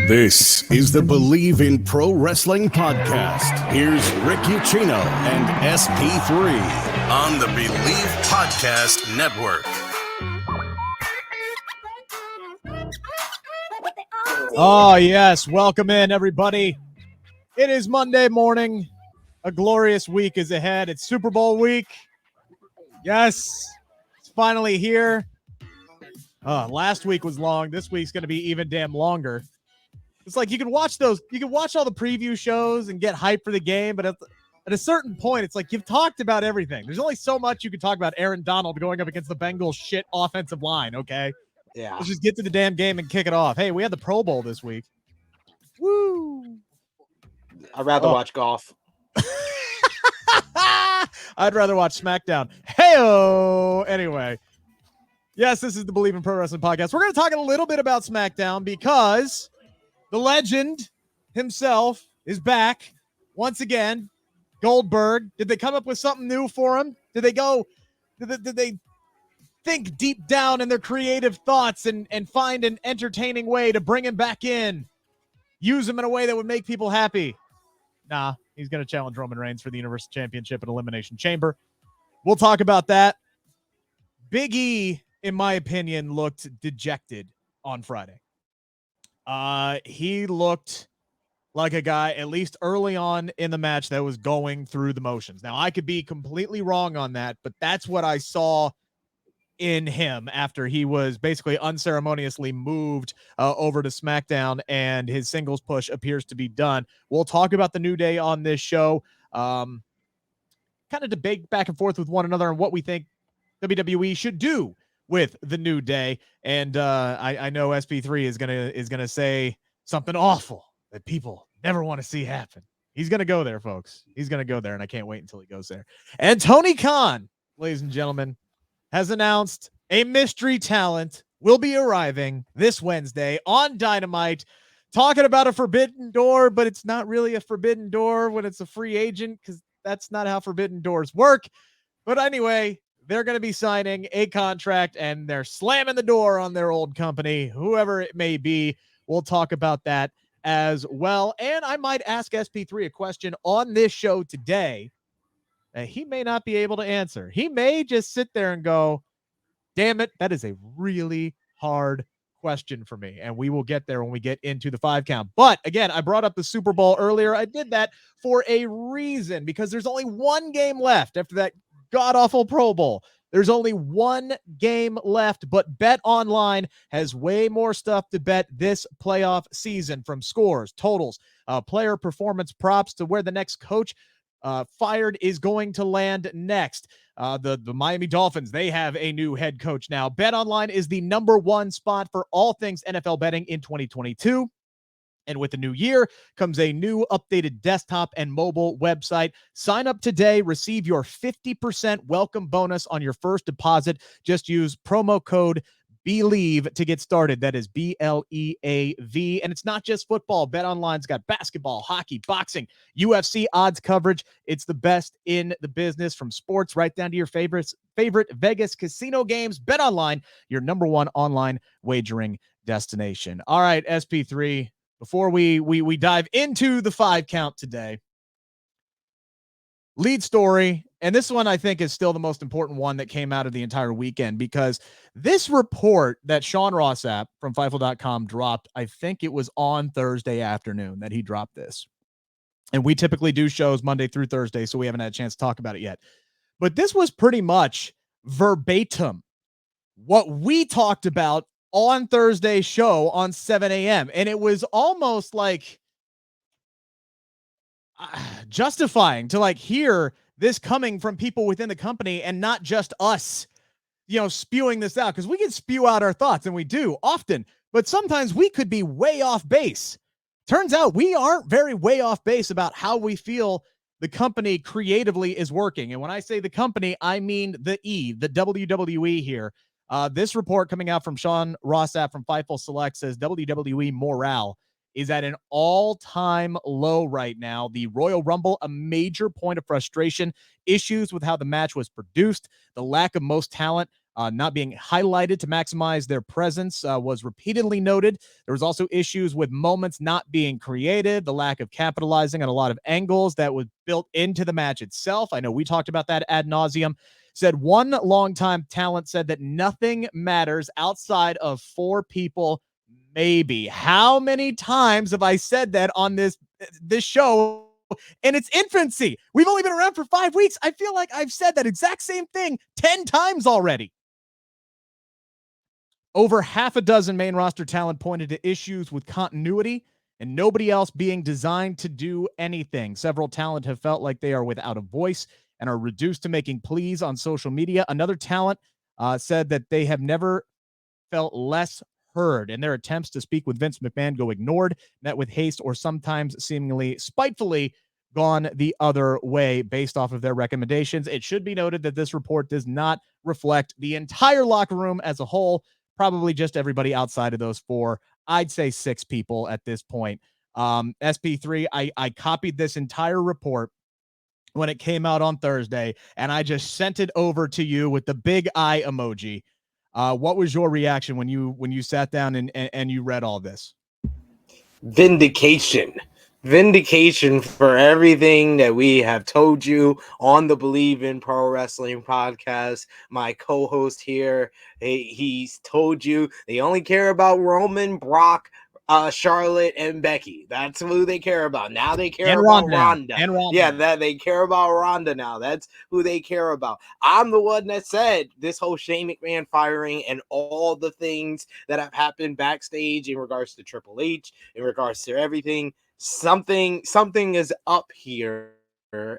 This is the Bleav in Pro Wrestling podcast. Here's Rick Ucchino and SP3 on the Bleav Podcast Network. Oh, yes. Welcome in, everybody. It is Monday morning. A glorious week is ahead. It's Super Bowl week. Yes, it's finally here. Last week was long. This week's going to be even damn longer. It's like you can watch all the preview shows and get hyped for the game, but at a certain point, it's like you've talked about everything. There's only so much you can talk about Aaron Donald going up against the Bengals shit offensive line, okay? Yeah. Let's just get to the damn game and kick it off. Hey, we had the Pro Bowl this week. Woo! I'd rather watch golf. I'd rather watch SmackDown. Hey-o! Anyway. Yes, this is the Bleav in Pro Wrestling podcast. We're going to talk a little bit about SmackDown because the legend himself is back once again. Goldberg. Did they come up with something new for him? Did they think deep down in their creative thoughts and find an entertaining way to bring him back in? Use him in a way that would make people happy? Nah, he's going to challenge Roman Reigns for the Universal Championship at Elimination Chamber. We'll talk about that. Big E, in my opinion, looked dejected on Friday. He looked like a guy, at least early on in the match, that was going through the motions. Now, I could be completely wrong on that, but that's what I saw in him after he was basically unceremoniously moved over to SmackDown, and his singles push appears to be done. We'll talk about the New Day on this show. Kind of debate back and forth with one another on what we think WWE should do with the New Day. And I know SP3 is gonna say something awful that people never want to see happen. He's gonna go there, folks. He's gonna go there, and I can't wait until he goes there. And Tony Khan, ladies and gentlemen, has announced a mystery talent will be arriving this Wednesday on Dynamite, talking about a forbidden door, but it's not really a forbidden door when it's a free agent, because that's not how forbidden doors work. But anyway, they're going to be signing a contract, and they're slamming the door on their old company, whoever it may be. We'll talk about that as well. And I might ask SP3 a question on this show today that he may not be able to answer. He may just sit there and go, damn it, that is a really hard question for me. And we will get there when we get into the 5 count. But again, I brought up the Super Bowl earlier. I did that for a reason, because there's only one game left after that god-awful Pro Bowl. There's only one game left, but Bet Online has way more stuff to bet this playoff season, from scores, totals, player performance props, to where the next coach fired is going to land next. The Miami Dolphins, they have a new head coach now. Bet Online is the #1 spot for all things NFL betting in 2022. And with the new year comes a new updated desktop and mobile website. Sign up today. Receive your 50% welcome bonus on your first deposit. Just use promo code Bleav to get started. That is BLEAV. And it's not just football. BetOnline's got basketball, hockey, boxing, UFC odds coverage. It's the best in the business, from sports right down to your favorite Vegas casino games. BetOnline, your #1 online wagering destination. All right, SP3. Before we dive into the 5 count today, lead story, and this one I think is still the most important one that came out of the entire weekend, because this report that Sean Rossap from Fightful.com dropped, I think it was on Thursday afternoon that he dropped this. And we typically do shows Monday through Thursday, so we haven't had a chance to talk about it yet. But this was pretty much verbatim what we talked about on Thursday's show on 7 a.m. And it was almost like justifying to hear this coming from people within the company and not just us, spewing this out, because we can spew out our thoughts, and we do often, but sometimes we could be way off base. Turns out we aren't very way off base about how we feel the company creatively is working. And when I say the company, I mean the WWE here. This report coming out from Sean Rossap from Fightful Select says WWE Morale is at an all-time low right now. The Royal Rumble, a major point of frustration, issues with how the match was produced, the lack of most talent not being highlighted to maximize their presence was repeatedly noted. There was also issues with moments not being created, the lack of capitalizing on a lot of angles that was built into the match itself. I know we talked about that ad nauseum. Said one longtime talent said that nothing matters outside of 4 people, maybe. How many times have I said that on this show in its infancy? We've only been around for 5 weeks. I feel like I've said that exact same thing 10 times already. Over half a dozen main roster talent pointed to issues with continuity and nobody else being designed to do anything. Several talent have felt like they are without a voice and are reduced to making pleas on social media. Another talent said that they have never felt less heard, and their attempts to speak with Vince McMahon go ignored, met with haste, or sometimes seemingly spitefully gone the other way based off of their recommendations. It should be noted that this report does not reflect the entire locker room as a whole, probably just everybody outside of those 4. I'd say 6 people at this point. SP3, I copied this entire report when it came out on Thursday, and I just sent it over to you with the big eye emoji. What was your reaction when you sat down and you read all this? Vindication for everything that we have told you on the Bleav in Pro Wrestling podcast. My co-host here, he's told you they only care about Roman, Brock, Charlotte, and Becky. That's who they care about. Now they care about Ronda. Yeah, that they care about Ronda now. That's who they care about. I'm the one that said this whole Shane McMahon firing and all the things that have happened backstage in regards to Triple H, in regards to everything. Something is up here.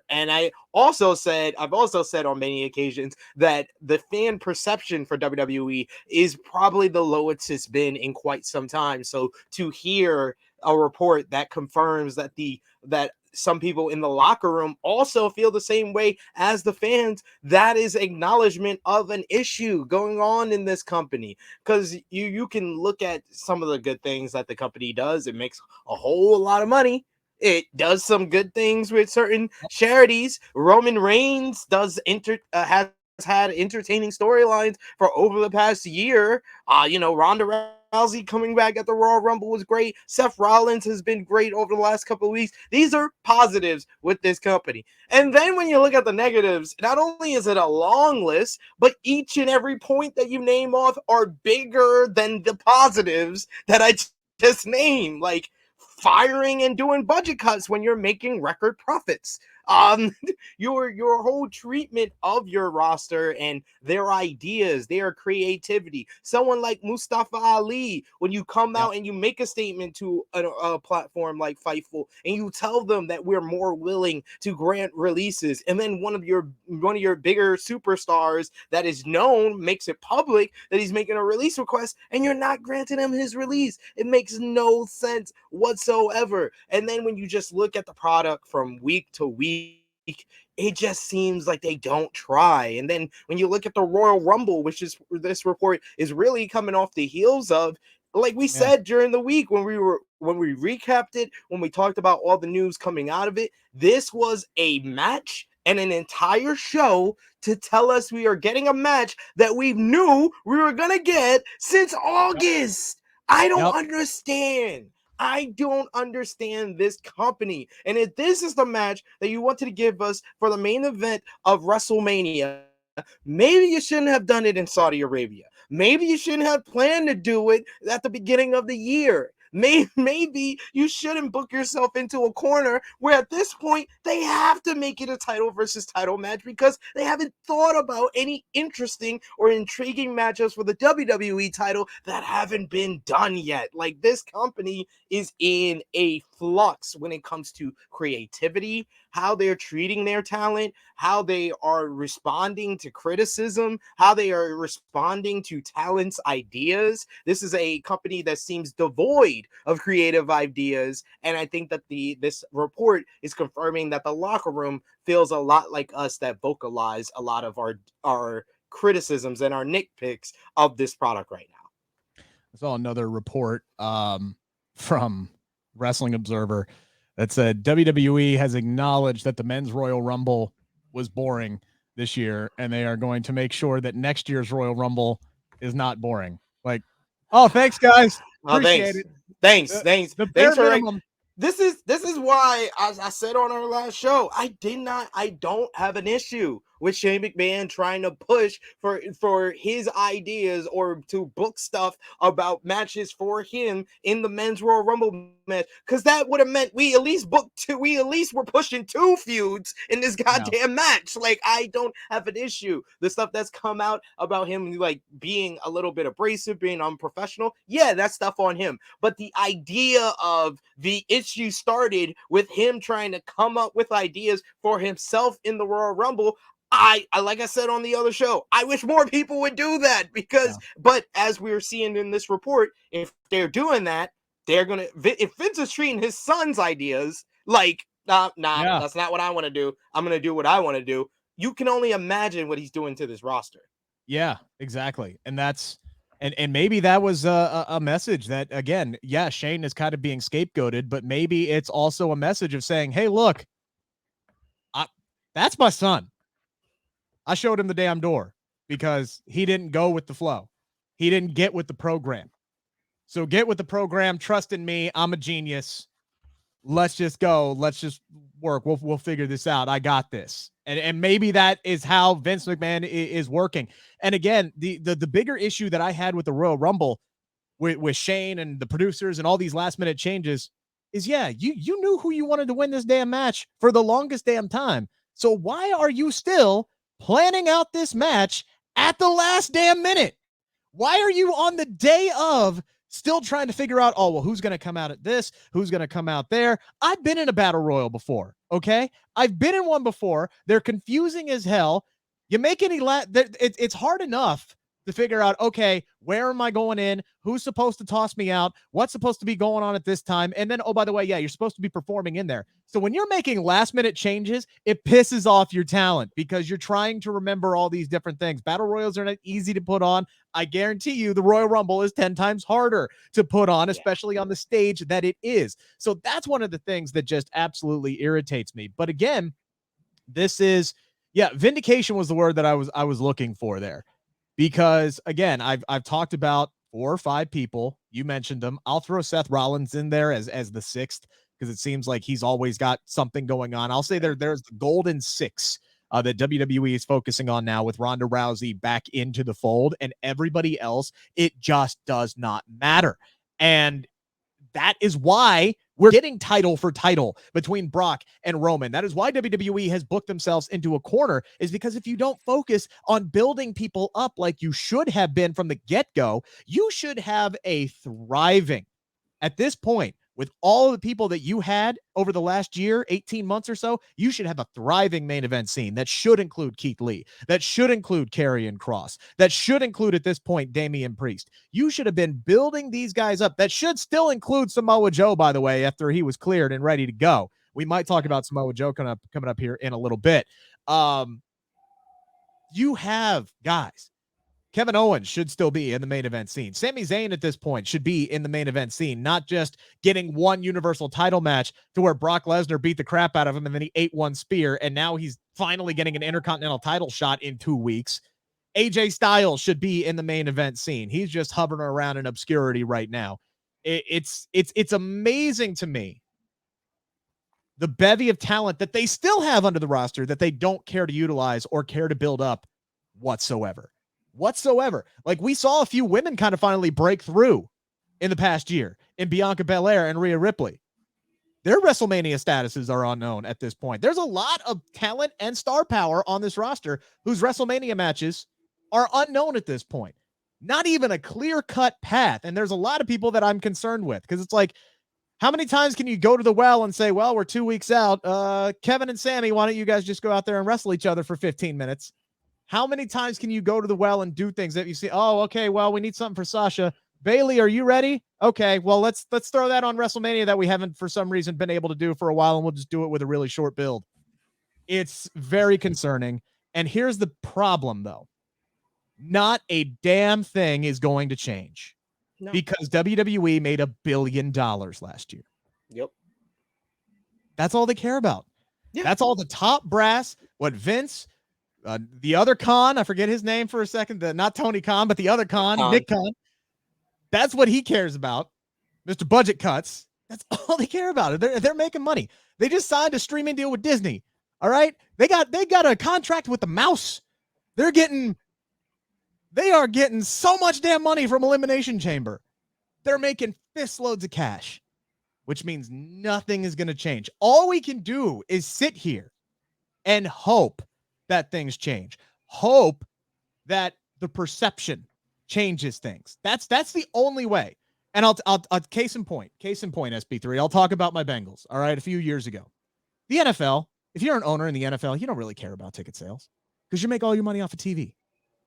And I've also said on many occasions that the fan perception for WWE is probably the lowest it's been in quite some time. So to hear a report that confirms that that some people in the locker room also feel the same way as the fans, that is acknowledgement of an issue going on in this company. Because you can look at some of the good things that the company does. It makes a whole lot of money. It does some good things with certain charities. Roman Reigns has had entertaining storylines for over the past year. Ronda Rousey coming back at the Royal Rumble was great. Seth Rollins has been great over the last couple of weeks. These are positives with this company. And then when you look at the negatives, not only is it a long list, but each and every point that you name off are bigger than the positives that I just named. Like firing and doing budget cuts when you're making record profits. Your whole treatment of your roster and their ideas, their creativity. Someone like Mustafa Ali, when you come out and you make a statement to a platform like Fightful and you tell them that we're more willing to grant releases, and then one of your bigger superstars that is known makes it public that he's making a release request and you're not granting him his release. It makes no sense whatsoever. And then when you just look at the product from week to week, it just seems like they don't try. And then when you look at the Royal Rumble, which is this report is really coming off the heels of, like we said during the week when we recapped it, when we talked about all the news coming out of it, this was a match and an entire show to tell us we are getting a match that we knew we were gonna get since August. I don't understand. I don't understand this company. And if this is the match that you wanted to give us for the main event of WrestleMania, maybe you shouldn't have done it in Saudi Arabia. Maybe you shouldn't have planned to do it at the beginning of the year. Maybe you shouldn't book yourself into a corner where at this point they have to make it a title versus title match because they haven't thought about any interesting or intriguing matchups for the WWE title that haven't been done yet. Like, this company is in a flux when it comes to creativity, how they're treating their talent, how they are responding to criticism, how they are responding to talent's ideas. This is a company that seems devoid of creative ideas, and I think that this report is confirming that the locker room feels a lot like us that vocalize a lot of our criticisms and our nitpicks of this product right now. I saw another report from Wrestling Observer that said WWE has acknowledged that the men's Royal Rumble was boring. this year, and they are going to make sure that next year's Royal Rumble is not boring. Like, oh, thanks, guys. Oh, Appreciate it. Thanks The bare for minimum. This is why I said on our last show, I don't have an issue with Shane McMahon trying to push for his ideas or to book stuff about matches for him in the men's Royal Rumble match, because that would have meant we at least were pushing 2 feuds in this goddamn match. Like, I don't have an issue. The stuff that's come out about him like being a little bit abrasive, being unprofessional, yeah, that's stuff on him. But the idea of the issue started with him trying to come up with ideas for himself in the Royal Rumble. I like I said on the other show, I wish more people would do that, because but as we're seeing in this report, if they're doing that, they're gonna, if Vince is treating his son's ideas like, that's not what I want to do, I'm gonna do what I want to do, you can only imagine what he's doing to this roster. Yeah, exactly. And that's and maybe that was a message that, again, yeah, Shane is kind of being scapegoated, but maybe it's also a message of saying, hey, look, that's my son. I showed him the damn door because he didn't go with the flow. He didn't get with the program. So get with the program. Trust in me. I'm a genius. Let's just go. Let's just work. We'll figure this out. I got this. And maybe that is how Vince McMahon is working. And again, the bigger issue that I had with the Royal Rumble with Shane and the producers and all these last minute changes is, yeah, you knew who you wanted to win this damn match for the longest damn time. So why are you still planning out this match at the last damn minute? Why are you on the day of still trying to figure out, oh, well, who's going to come out at this? Who's going to come out there? I've been in a battle royal before, okay? I've been in one before. They're confusing as hell. You make any it's hard enough to figure out, okay, where am I going in? Who's supposed to toss me out? What's supposed to be going on at this time? And then, oh, by the way, yeah, you're supposed to be performing in there. So when you're making last minute changes, it pisses off your talent because you're trying to remember all these different things. Battle Royals are not easy to put on. I guarantee you the Royal Rumble is 10 times harder to put on, especially on the stage that it is. So that's one of the things that just absolutely irritates me. But again, this is, vindication was the word that I was looking for there. Because again, I've talked about 4 or 5 people. You mentioned them. I'll throw Seth Rollins in there as the 6th because it seems like he's always got something going on. I'll say there's the golden 6 that WWE is focusing on now with Ronda Rousey back into the fold, and everybody else, it just does not matter. And that is why we're getting title for title between Brock and Roman. That is why WWE has booked themselves into a corner, is because if you don't focus on building people up like you should have been from the get-go, you should have a thriving, at this point, with all of the people that you had over the last year, 18 months or so, you should have a thriving main event scene that should include Keith Lee, that should include Karrion Kross, that should include, at this point, Damian Priest. You should have been building these guys up. That should still include Samoa Joe, by the way, after he was cleared and ready to go. We might talk about Samoa Joe coming up here in a little bit. You have guys. Kevin Owens should still be in the main event scene. Sami Zayn at this point should be in the main event scene, not just getting one universal title match to where Brock Lesnar beat the crap out of him and then he ate one spear, and now he's finally getting an Intercontinental title shot in 2 weeks. AJ Styles should be in the main event scene. He's just hovering around in obscurity right now. It's amazing to me, the bevy of talent that they still have under the roster that they don't care to utilize or care to build up whatsoever. Like, we saw a few women kind of finally break through in the past year in Bianca Belair and Rhea Ripley. Their WrestleMania statuses are unknown at this point. There's a lot of talent and star power on this roster whose WrestleMania matches are unknown at this point. Not even a clear-cut path. And there's a lot of people that I'm concerned with, because it's like, how many times can you go to the well and say, well, we're 2 weeks out. Kevin and Sammy, why don't you guys just go out there and wrestle each other for 15 minutes? How many times can you go to the well and do things that you see? Oh, okay, well, we need something for Sasha. Bailey, are you ready? Okay, well, let's throw that on WrestleMania that we haven't for some reason been able to do for a while, and we'll just do it with a really short build. It's very concerning. And here's the problem, though. Not a damn thing is going to change. No. Because WWE made $1 billion last year. Yep. That's all they care about. Yeah. That's all the top brass, what Vince, the other Khan, I forget his name for a second, not Tony Khan, but the other Khan, Nick Khan. That's what he cares about. Mr. Budget Cuts. That's all they care about. They're making money. They just signed a streaming deal with Disney. All right. They got a contract with the mouse. They are getting so much damn money from Elimination Chamber. They're making fistloads of cash, which means nothing is going to change. All we can do is sit here and hope that things change. Hope that the perception changes things. That's the only way. And I'll case in point, SP3. I'll talk about my Bengals. All right. A few years ago, the NFL, if you're an owner in the NFL, you don't really care about ticket sales because you make all your money off of TV.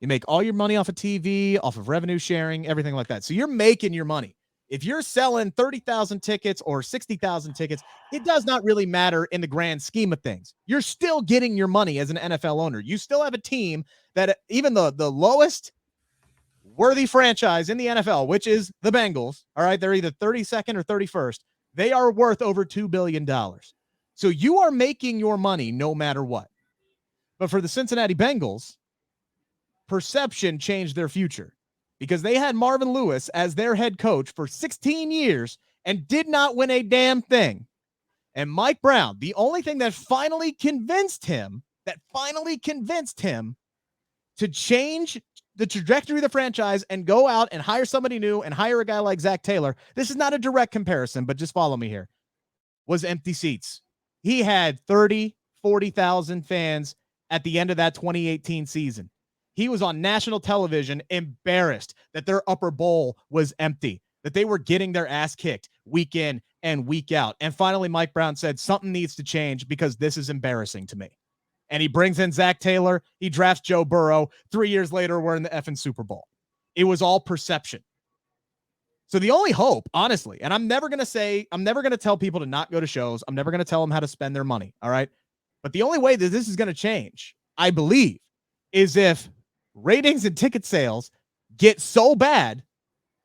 You make all your money off of TV, off of revenue sharing, everything like that. So you're making your money. If you're selling 30,000 tickets or 60,000 tickets, it does not really matter in the grand scheme of things. You're still getting your money as an NFL owner. You still have a team that even the lowest worthy franchise in the NFL, which is the Bengals, all right, they're either 32nd or 31st. They are worth over $2 billion. So you are making your money no matter what. But for the Cincinnati Bengals, perception changed their future because they had Marvin Lewis as their head coach for 16 years and did not win a damn thing. And Mike Brown, the only thing that finally convinced him to change the trajectory of the franchise and go out and hire somebody new and hire a guy like Zach Taylor, this is not a direct comparison, but just follow me here, was empty seats. He had 30, 40,000 fans at the end of that 2018 season. He was on national television embarrassed that their upper bowl was empty, that they were getting their ass kicked week in and week out. And finally, Mike Brown said, something needs to change because this is embarrassing to me. And he brings in Zach Taylor. He drafts Joe Burrow. 3 years later, we're in the effing Super Bowl. It was all perception. So the only hope, honestly, and I'm never going to tell people to not go to shows. I'm never going to tell them how to spend their money. All right. But the only way that this is going to change, I Bleav, is if ratings and ticket sales get so bad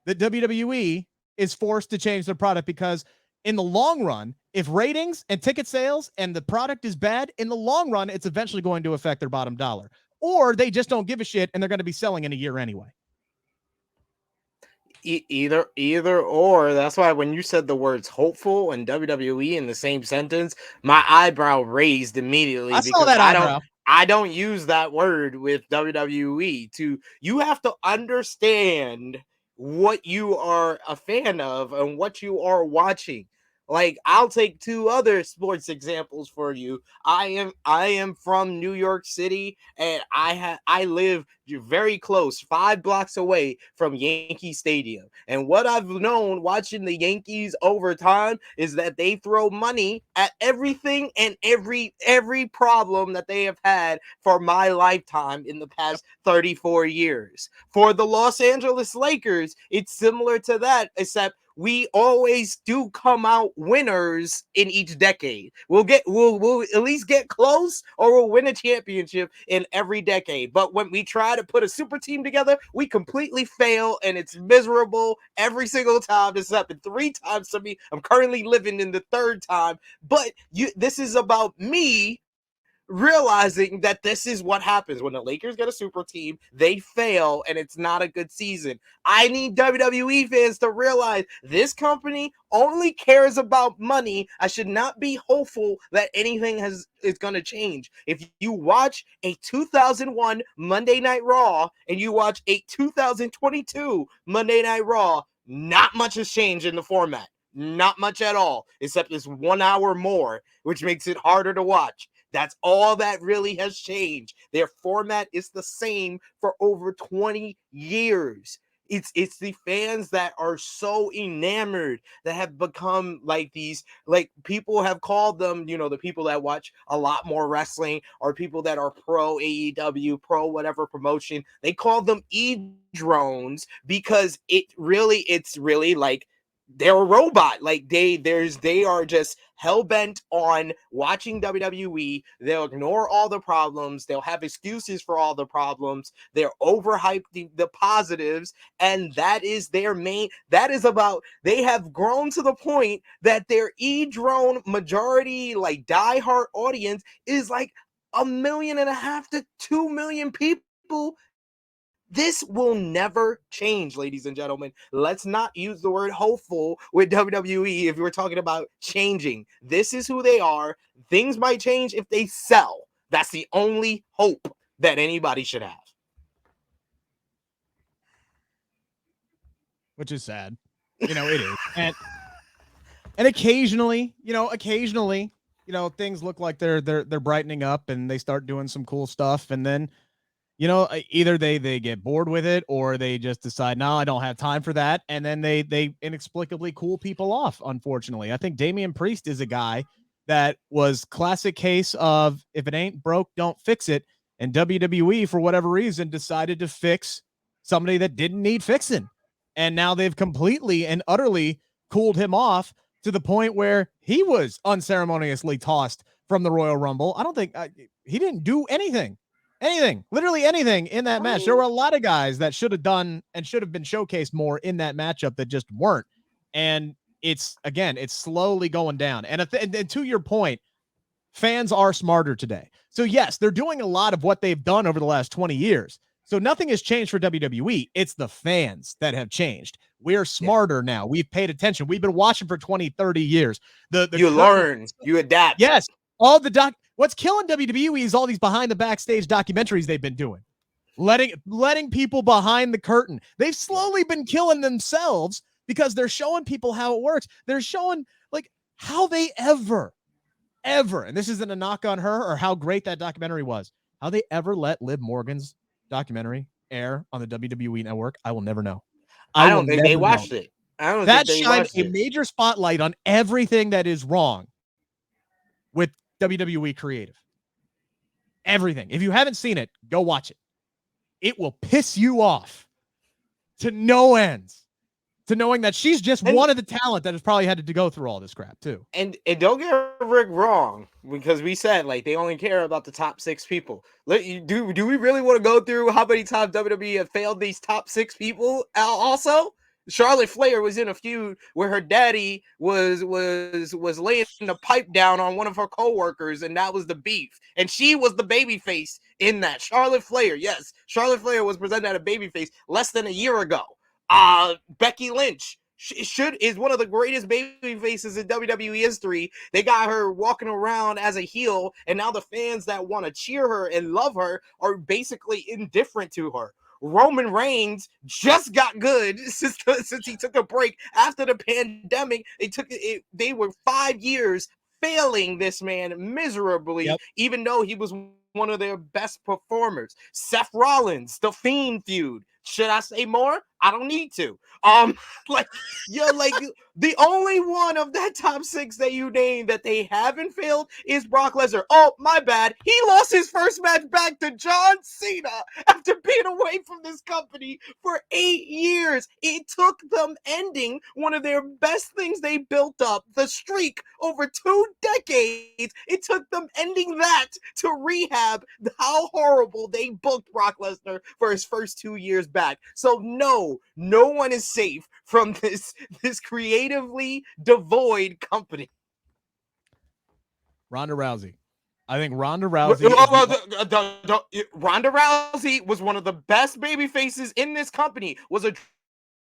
that WWE is forced to change their product, because in the long run, if ratings and ticket sales and the product is bad, in the long run, it's eventually going to affect their bottom dollar. Or they just don't give a shit and they're going to be selling in a year anyway. Either or. That's why when you said the words hopeful and WWE in the same sentence, my eyebrow raised immediately. I saw that eyebrow. I don't use that word with WWE. You have to understand what you are a fan of and what you are watching. Like, I'll take two other sports examples for you. I am from New York City, and I live very close, 5 blocks away from Yankee Stadium. And what I've known watching the Yankees over time is that they throw money at everything and every problem that they have had for my lifetime in the past 34 years. For the Los Angeles Lakers, it's similar to that, except we always do come out winners in each decade. We'll at least get close, or we'll win a championship in every decade. But when we try to put a super team together, we completely fail, and it's miserable every single time. This has happened 3 times to me. I'm currently living in the 3rd time. But this is about me realizing that this is what happens when the Lakers get a super team. They fail, and it's not a good season. I need WWE fans to realize this company only cares about money. I should not be hopeful that anything is going to change. If you watch a 2001 Monday Night Raw and you watch a 2022 Monday Night Raw, not much has changed in the format. Not much at all, except it's 1 hour more, which makes it harder to watch. That's all that really has changed. Their format is the same for over 20 years. It's the fans that are so enamored, that have become like these, like people have called them, the people that watch a lot more wrestling, or people that are pro AEW, pro whatever promotion. They call them E-drones because it's really like they're a robot. Like they are just hell-bent on watching WWE. They'll ignore all the problems. They'll have excuses for all the problems. They're overhyped the positives, and that is their main. That is about, they have grown to the point that their E-drone majority, like diehard audience, is like 1.5 to 2 million people. This will never change, ladies and gentlemen. Let's not use the word hopeful with WWE if we're talking about changing. This is who they are. Things might change if they sell. That's the only hope that anybody should have. Which is sad. It is. And occasionally, things look like they're brightening up and they start doing some cool stuff, and then either they get bored with it or they just decide, no, I don't have time for that. And then they inexplicably cool people off. Unfortunately, I think Damian Priest is a guy that was classic case of if it ain't broke, don't fix it. And WWE, for whatever reason, decided to fix somebody that didn't need fixing. And now they've completely and utterly cooled him off to the point where he was unceremoniously tossed from the Royal Rumble. I don't think he didn't do anything, literally anything in that match. There were a lot of guys that should have done and should have been showcased more in that matchup that just weren't. And it's slowly going down. And to your point, fans are smarter today. So yes, they're doing a lot of what they've done over the last 20 years. So nothing has changed for WWE. It's the fans that have changed. We're smarter now. We've paid attention. We've been watching for 20, 30 years. You learn, you adapt. Yes. What's killing WWE is all these behind the backstage documentaries they've been doing. Letting people behind the curtain. They've slowly been killing themselves because they're showing people how it works. They're showing like how they ever, and this isn't a knock on her or how great that documentary was, how they ever let Liv Morgan's documentary air on the WWE network. I will never know. I don't think they watched it. That shined a major spotlight on everything that is wrong with WWE creative. Everything. If you haven't seen it, go watch it. It will piss you off to no ends. To knowing that she's just one of the talent that has probably had to go through all this crap too. And don't get Rick wrong, because we said like they only care about the top 6 people. Do we really want to go through how many times WWE have failed these top 6 people? Also, Charlotte Flair was in a feud where her daddy was laying the pipe down on one of her coworkers, and that was the beef. And she was the babyface in that. Charlotte Flair, yes, Charlotte Flair was presented as a babyface less than a year ago. Becky Lynch is one of the greatest baby faces in WWE history. They got her walking around as a heel, and now the fans that want to cheer her and love her are basically indifferent to her. Roman Reigns just got good since he took a break after the pandemic. They were 5 years failing this man miserably, even though he was one of their best performers. Seth Rollins, the Fiend feud. Should I say more? I don't need to. The only one of that top 6 that you named that they haven't failed is Brock Lesnar. Oh, my bad. He lost his first match back to John Cena after being away from this company for 8 years. It took them ending one of their best things they built up, the streak over 2 decades. It took them ending that to rehab how horrible they booked Brock Lesnar for his first 2 years back. So no one is safe from this creatively devoid company. Ronda Rousey. I think Ronda Rousey. Ronda Rousey was one of the best baby faces in this company. Was a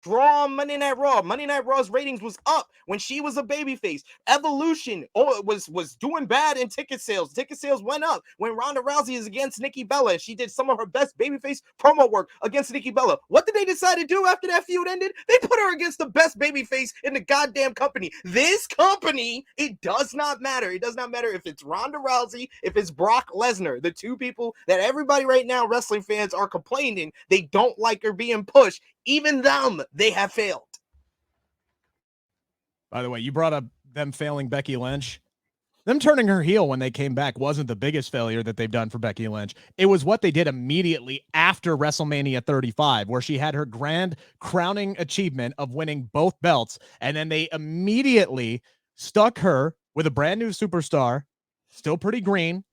draw on Monday Night Raw. Monday Night Raw's ratings was up when she was a babyface. Evolution was doing bad in ticket sales. Ticket sales went up when Ronda Rousey is against Nikki Bella. She did some of her best babyface promo work against Nikki Bella. What did they decide to do after that feud ended? They put her against the best babyface in the goddamn company. This company, it does not matter. It does not matter if it's Ronda Rousey, if it's Brock Lesnar, the 2 people that everybody right now, wrestling fans, are complaining they don't like her being pushed. Even them, they have failed. By the way, you brought up them failing Becky Lynch. Them turning her heel when they came back wasn't the biggest failure that they've done for Becky Lynch. It was what they did immediately after WrestleMania 35, where she had her grand crowning achievement of winning both belts. And then they immediately stuck her with a brand new superstar, still pretty green,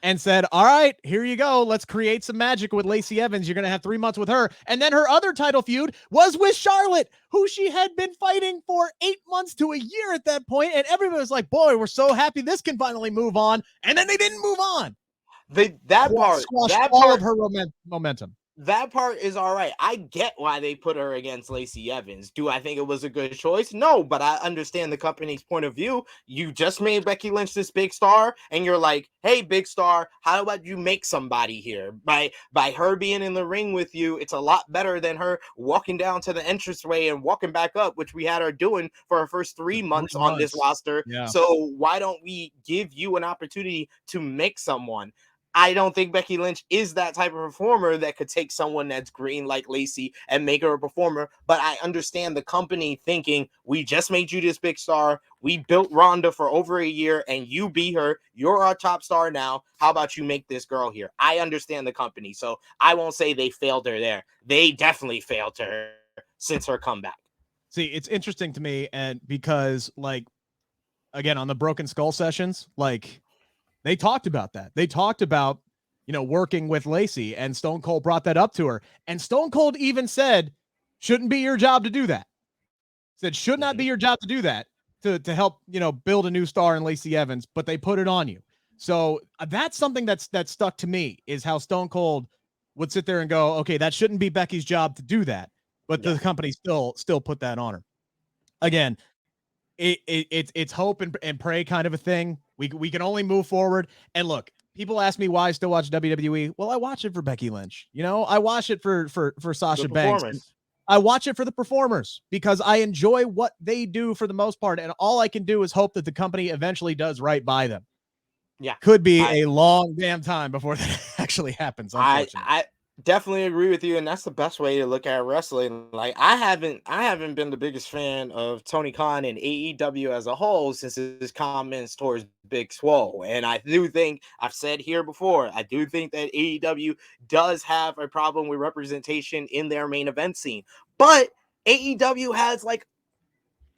and said, all right, here you go. Let's create some magic with Lacey Evans. You're going to have 3 months with her. And then her other title feud was with Charlotte, who she had been fighting for 8 months to a year at that point. And everybody was like, boy, we're so happy this can finally move on. And then they didn't move on. Squashed all of her momentum. That part is all right. I get why they put her against Lacey Evans. Do I think it was a good choice? No, but I understand the company's point of view. You just made Becky Lynch this big star, and you're like, hey, big star, how about you make somebody here? By her being in the ring with you, it's a lot better than her walking down to the entranceway and walking back up, which we had her doing for her first 3 months on this roster. Yeah. So why don't we give you an opportunity to make someone? I don't think Becky Lynch is that type of performer that could take someone that's green like Lacey and make her a performer. But I understand the company thinking, we just made you this big star. We built Ronda for over a year and you beat her. You're our top star now. How about you make this girl here? I understand the company. So I won't say they failed her there. They definitely failed her since her comeback. See, it's interesting to me, and because, like, again, on the Broken Skull sessions, like, they talked about that. They talked about, working with Lacey, and Stone Cold brought that up to her. And Stone Cold even said, shouldn't be your job to do that. Said, should not be your job to do that, to help, build a new star in Lacey Evans, but they put it on you. So that's something that stuck to me, is how Stone Cold would sit there and go, okay, that shouldn't be Becky's job to do that. But the company still put that on her. Again, it's hope and pray kind of a thing. We can only move forward. And look, people ask me why I still watch WWE. Well, I watch it for Becky Lynch. I watch it for Sasha Banks. I watch it for the performers because I enjoy what they do for the most part. And all I can do is hope that the company eventually does right by them. Yeah. Could be a long damn time before that actually happens. Unfortunately. I definitely agree with you, and that's the best way to look at wrestling. Like, I haven't been the biggest fan of Tony Khan and AEW as a whole since his comments towards Big Swole. And I do think, I've said here before, I do think that AEW does have a problem with representation in their main event scene. But AEW has like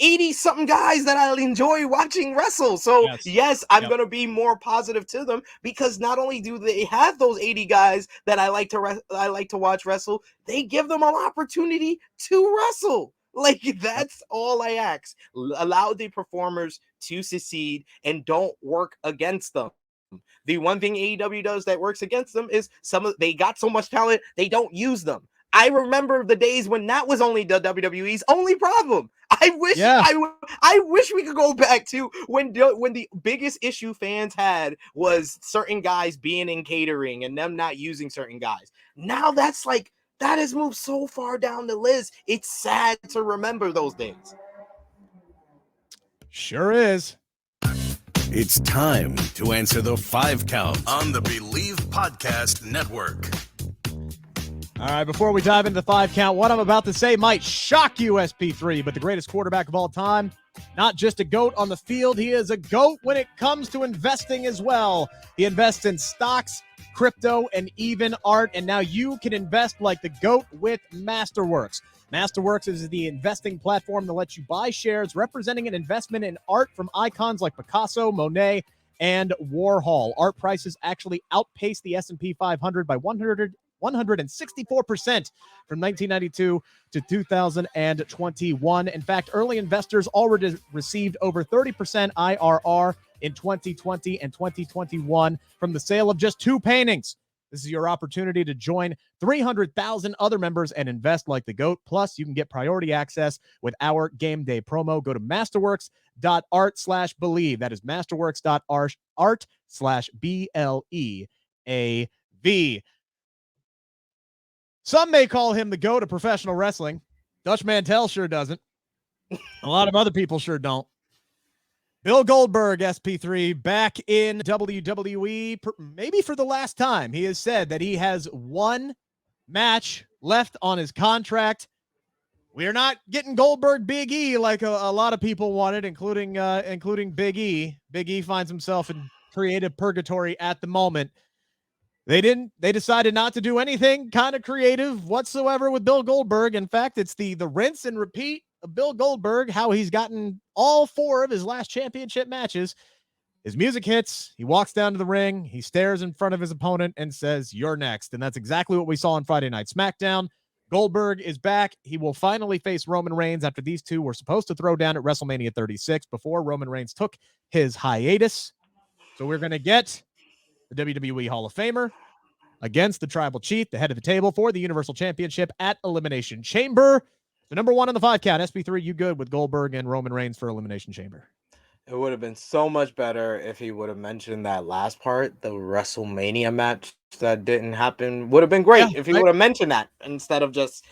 80-something guys that I enjoy watching wrestle. So yes, I'm going to be more positive to them, because not only do they have those 80 guys that I like to watch wrestle, they give them an opportunity to wrestle. Like, that's all I ask. Allow the performers to succeed and don't work against them. The one thing AEW does that works against them is they got so much talent, they don't use them. I remember the days when that was only the WWE's only problem. I wish we could go back to when the biggest issue fans had was certain guys being in catering and them not using certain guys. Now that has moved so far down the list. It's sad to remember those days. Sure is. It's time to answer the 5 count on the Bleav Podcast Network. All right, before we dive into the 5 count, what I'm about to say might shock you, SP3, but the greatest quarterback of all time, not just a GOAT on the field, he is a GOAT when it comes to investing as well. He invests in stocks, crypto, and even art, and now you can invest like the GOAT with Masterworks. Masterworks is the investing platform that lets you buy shares representing an investment in art from icons like Picasso, Monet, and Warhol. Art prices actually outpaced the S&P 500 by 164% from 1992 to 2021. In fact, early investors already received over 30% IRR in 2020 and 2021 from the sale of just 2 paintings. This is your opportunity to join 300,000 other members and invest like the GOAT. Plus, you can get priority access with our game day promo. Go to masterworks.art/Bleav. That is masterworks.art/BLEAV. Some may call him the GOAT of professional wrestling. Dutch Mantel sure doesn't. A lot of other people sure don't. Bill Goldberg, SP3, back in WWE, maybe for the last time. He has said that he has 1 match left on his contract. We are not getting Goldberg Big E like a lot of people wanted, including Big E. Big E finds himself in creative purgatory at the moment. They decided not to do anything kind of creative whatsoever with Bill Goldberg. In fact, it's the rinse and repeat of Bill Goldberg, how he's gotten all 4 of his last championship matches. His music hits, he walks down to the ring, he stares in front of his opponent and says, "You're next." And that's exactly what we saw on Friday Night SmackDown. Goldberg is back. He will finally face Roman Reigns after these two were supposed to throw down at WrestleMania 36 before Roman Reigns took his hiatus. So we're going to get the WWE Hall of Famer, against the Tribal Chief, the head of the table for the Universal Championship at Elimination Chamber. The number one on the 5 count, SP3, you good with Goldberg and Roman Reigns for Elimination Chamber? It would have been so much better if he would have mentioned that last part, the WrestleMania match that didn't happen. Would have been great if he would have mentioned that instead of just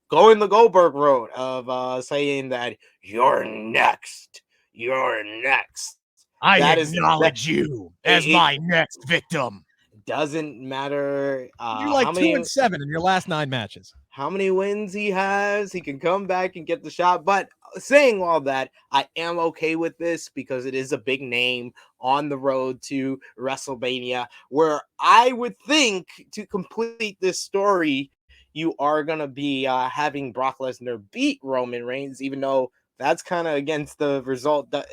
going the Goldberg road of saying that you're next. You're next. I acknowledge you as my next victim. Doesn't matter You're like 2-7 in your last 9 matches. How many wins he has, he can come back and get the shot. But saying all that, I am okay with this because it is a big name on the road to WrestleMania, where I would think to complete this story, you are going to be having Brock Lesnar beat Roman Reigns, even though that's kind of against the result that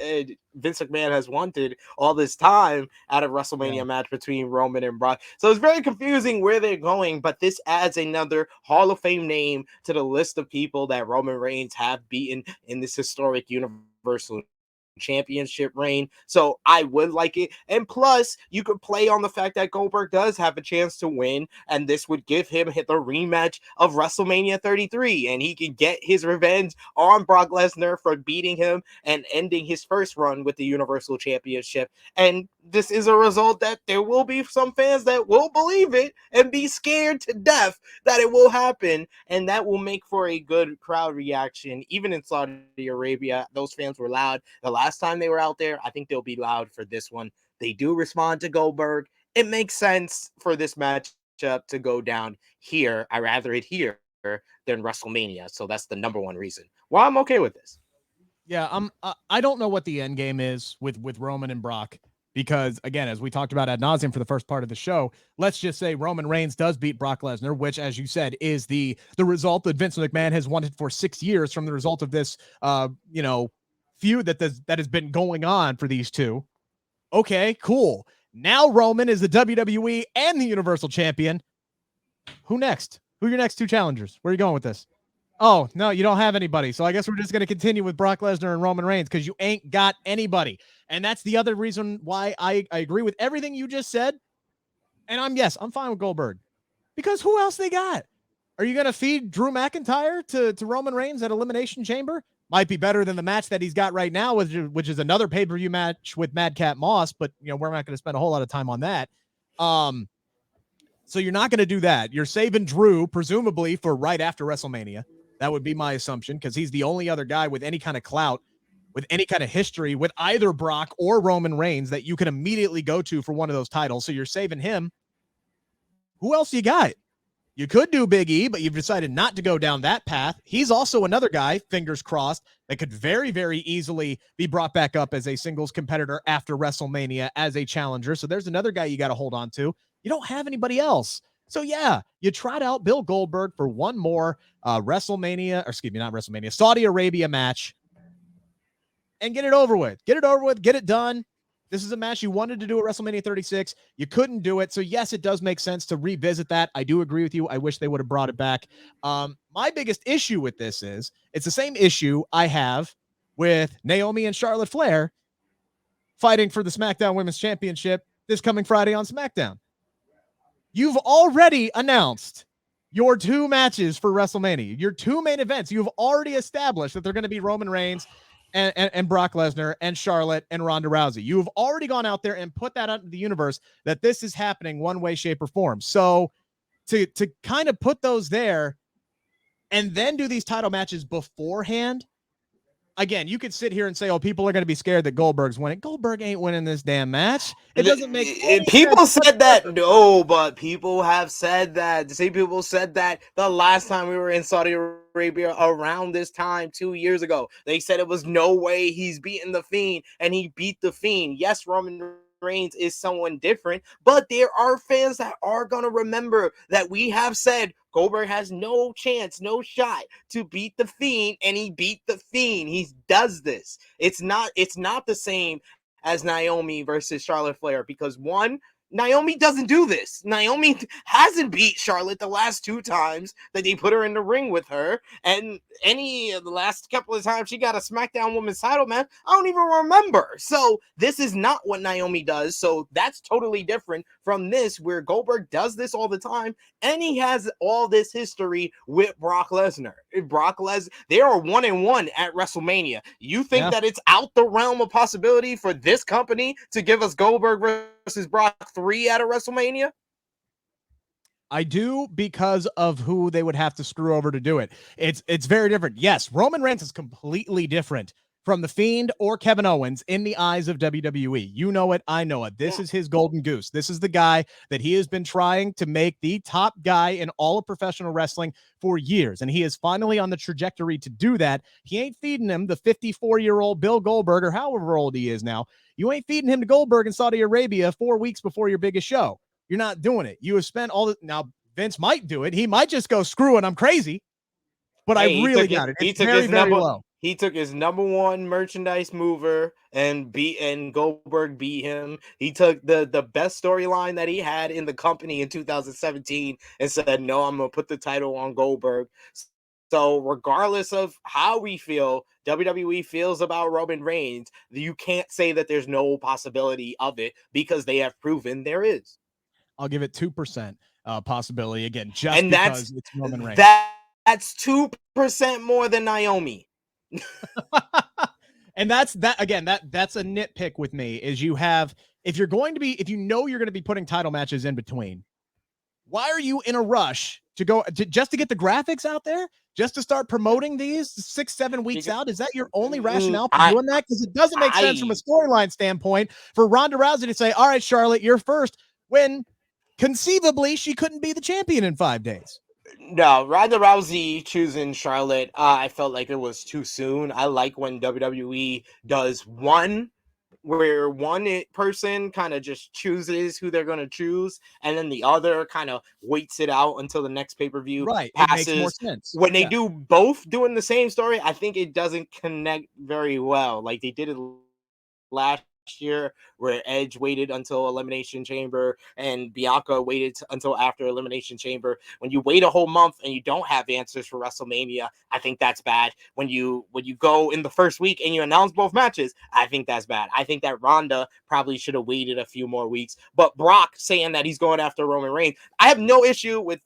Vince McMahon has wanted all this time at a WrestleMania match between Roman and Brock. So it's very confusing where they're going, but this adds another Hall of Fame name to the list of people that Roman Reigns have beaten in this historic Universal Championship reign. So I would like it. And plus, you could play on the fact that Goldberg does have a chance to win, and this would give him the rematch of WrestleMania 33, and he can get his revenge on Brock Lesnar for beating him and ending his first run with the Universal Championship. And this is a result that there will be some fans that will believe it and be scared to death that it will happen, and that will make for a good crowd reaction. Even in Saudi Arabia, those fans were loud the last time they were out there. I think they'll be loud for this one. They do respond to Goldberg. It makes sense for this matchup to go down here. I rather it here than WrestleMania. So that's the number one reason why I'm okay with this. Yeah, I don't know what the end game is with Roman and Brock, because again, as we talked about ad nauseum for the first part of the show, let's just say Roman Reigns does beat Brock Lesnar, which, as you said, is the result that Vince McMahon has wanted for 6 years from the result of this feud that has been going on for these two. Okay, cool. Now Roman is the WWE and the Universal Champion. Who next? Who are your next 2 challengers? Where are you going with this? Oh, no, you don't have anybody. So I guess we're just going to continue with Brock Lesnar and Roman Reigns because you ain't got anybody. And that's the other reason why I agree with everything you just said. And I'm fine with Goldberg. Because who else they got? Are you going to feed Drew McIntyre to Roman Reigns at Elimination Chamber? Might be better than the match that he's got right now, which is another pay-per-view match with Madcap Moss, but we're not going to spend a whole lot of time on that. So you're not going to do that. You're saving Drew, presumably, for right after WrestleMania. That would be my assumption, because he's the only other guy with any kind of clout, with any kind of history with either Brock or Roman Reigns that you can immediately go to for one of those titles. So you're saving him. Who else you got? You could do Big E, but you've decided not to go down that path. He's also another guy, fingers crossed, that could very, very easily be brought back up as a singles competitor after WrestleMania as a challenger. So there's another guy you got to hold on to. You don't have anybody else. So yeah, you tried out Bill Goldberg for one more Saudi Arabia match and get it over with. Get it done. This is a match you wanted to do at WrestleMania 36. You couldn't do it. So yes, it does make sense to revisit that. I do agree with you. I wish they would have brought it back. My biggest issue with this is it's the same issue I have with Naomi and Charlotte Flair fighting for the SmackDown Women's Championship this coming Friday on SmackDown. You've already announced your 2 matches for WrestleMania, your 2 main events. You've already established that they're going to be Roman Reigns and Brock Lesnar and Charlotte and Ronda Rousey. You've already gone out there and put that out into the universe that this is happening one way, shape, or form. So to kind of put those there and then do these title matches beforehand, again, you could sit here and say, oh, people are going to be scared that Goldberg's winning. Goldberg ain't winning this damn match. It doesn't make any people sense. said that. No, but people have said that. The same people said that the last time we were in Saudi Arabia around this time 2 years ago. They said it was no way he's beating the Fiend, and he beat the Fiend. Yes, Roman Reigns is someone different, but there are fans that are going to remember that we have said Goldberg has no chance, no shot to beat the Fiend, and he beat the Fiend. He does this. It's not the same as Naomi versus Charlotte Flair, because one, Naomi doesn't do this. Naomi hasn't beat Charlotte the last 2 times that they put her in the ring with her. And any of the last couple of times she got a SmackDown Women's title match, I don't even remember. So this is not what Naomi does. So that's totally different from this, where Goldberg does this all the time. And he has all this history with Brock Lesnar. They are 1-1 at WrestleMania. You think that it's out the realm of possibility for this company to give us Goldberg versus Brock 3 at a WrestleMania? I do, because of who they would have to screw over to do it. It's very different. Yes, Roman Reigns is completely different from The Fiend or Kevin Owens in the eyes of WWE. You know it, I know it. This is his golden goose. This is the guy that he has been trying to make the top guy in all of professional wrestling for years, and he is finally on the trajectory to do that. He ain't feeding him the 54-year-old Bill Goldberg, or however old he is now. You ain't feeding him to Goldberg in Saudi Arabia 4 weeks before your biggest show. You're not doing it. You have spent all the... Now, Vince might do it. He might just go, screw it, I'm crazy. But I really got it. It's very, very low. He took his number 1 merchandise mover and Goldberg beat him. He took the best storyline that he had in the company in 2017 and said, no, I'm going to put the title on Goldberg. So regardless of how we feel, WWE feels about Roman Reigns, you can't say that there's no possibility of it, because they have proven there is. I'll give it 2% possibility, again, just because it's Roman Reigns. That's 2% more than Naomi. And that's a nitpick with me, is you have, if you know you're going to be putting title matches in between, why are you in a rush to go just to get the graphics out there, just to start promoting these 6-7 weeks out? Is that your only rationale for doing that? Because it doesn't make sense from a storyline standpoint for Ronda Rousey to say, all right, Charlotte, you're first, when conceivably she couldn't be the champion in 5 days. No, Ronda Rousey choosing Charlotte, I felt like it was too soon. I like when WWE does one, where one person kind of just chooses who they're going to choose, and then the other kind of waits it out until the next pay-per-view passes. It makes more sense. When they do both doing the same story, I think it doesn't connect very well. Like they did it last year, where Edge waited until Elimination Chamber and Bianca waited until after Elimination Chamber. When you wait a whole month and you don't have answers for WrestleMania, I think that's bad. When you go in the first week and you announce both matches, I think that's bad. I think that Ronda probably should have waited a few more weeks. But Brock saying that he's going after Roman Reigns, I have no issue with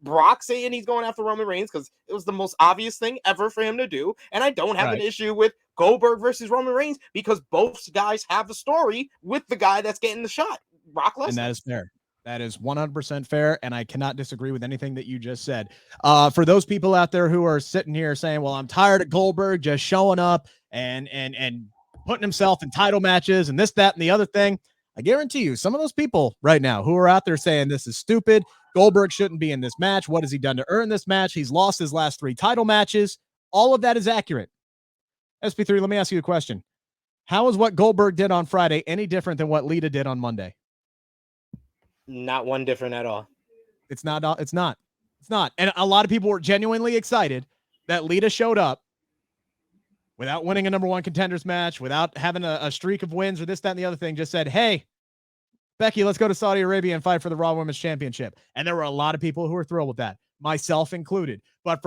Brock saying he's going after Roman Reigns, because it was the most obvious thing ever for him to do. And I don't have an issue with Goldberg versus Roman Reigns, because both guys have a story with the guy that's getting the shot, Brock Lesnar. And that is fair. That is 100% fair, and I cannot disagree with anything that you just said. For those people out there who are sitting here saying, well, I'm tired of Goldberg just showing up and putting himself in title matches and this, that, and the other thing, I guarantee you, some of those people right now who are out there saying this is stupid, Goldberg shouldn't be in this match, what has he done to earn this match, he's lost his last 3 title matches, all of that is accurate. SP3, let me ask you a question. How is what Goldberg did on Friday any different than what Lita did on Monday? Not one different at all. It's not. And a lot of people were genuinely excited that Lita showed up without winning a number 1 contenders match, without having a streak of wins or this, that, and the other thing, just said, hey, Becky, let's go to Saudi Arabia and fight for the Raw Women's Championship. And there were a lot of people who were thrilled with that, myself included. But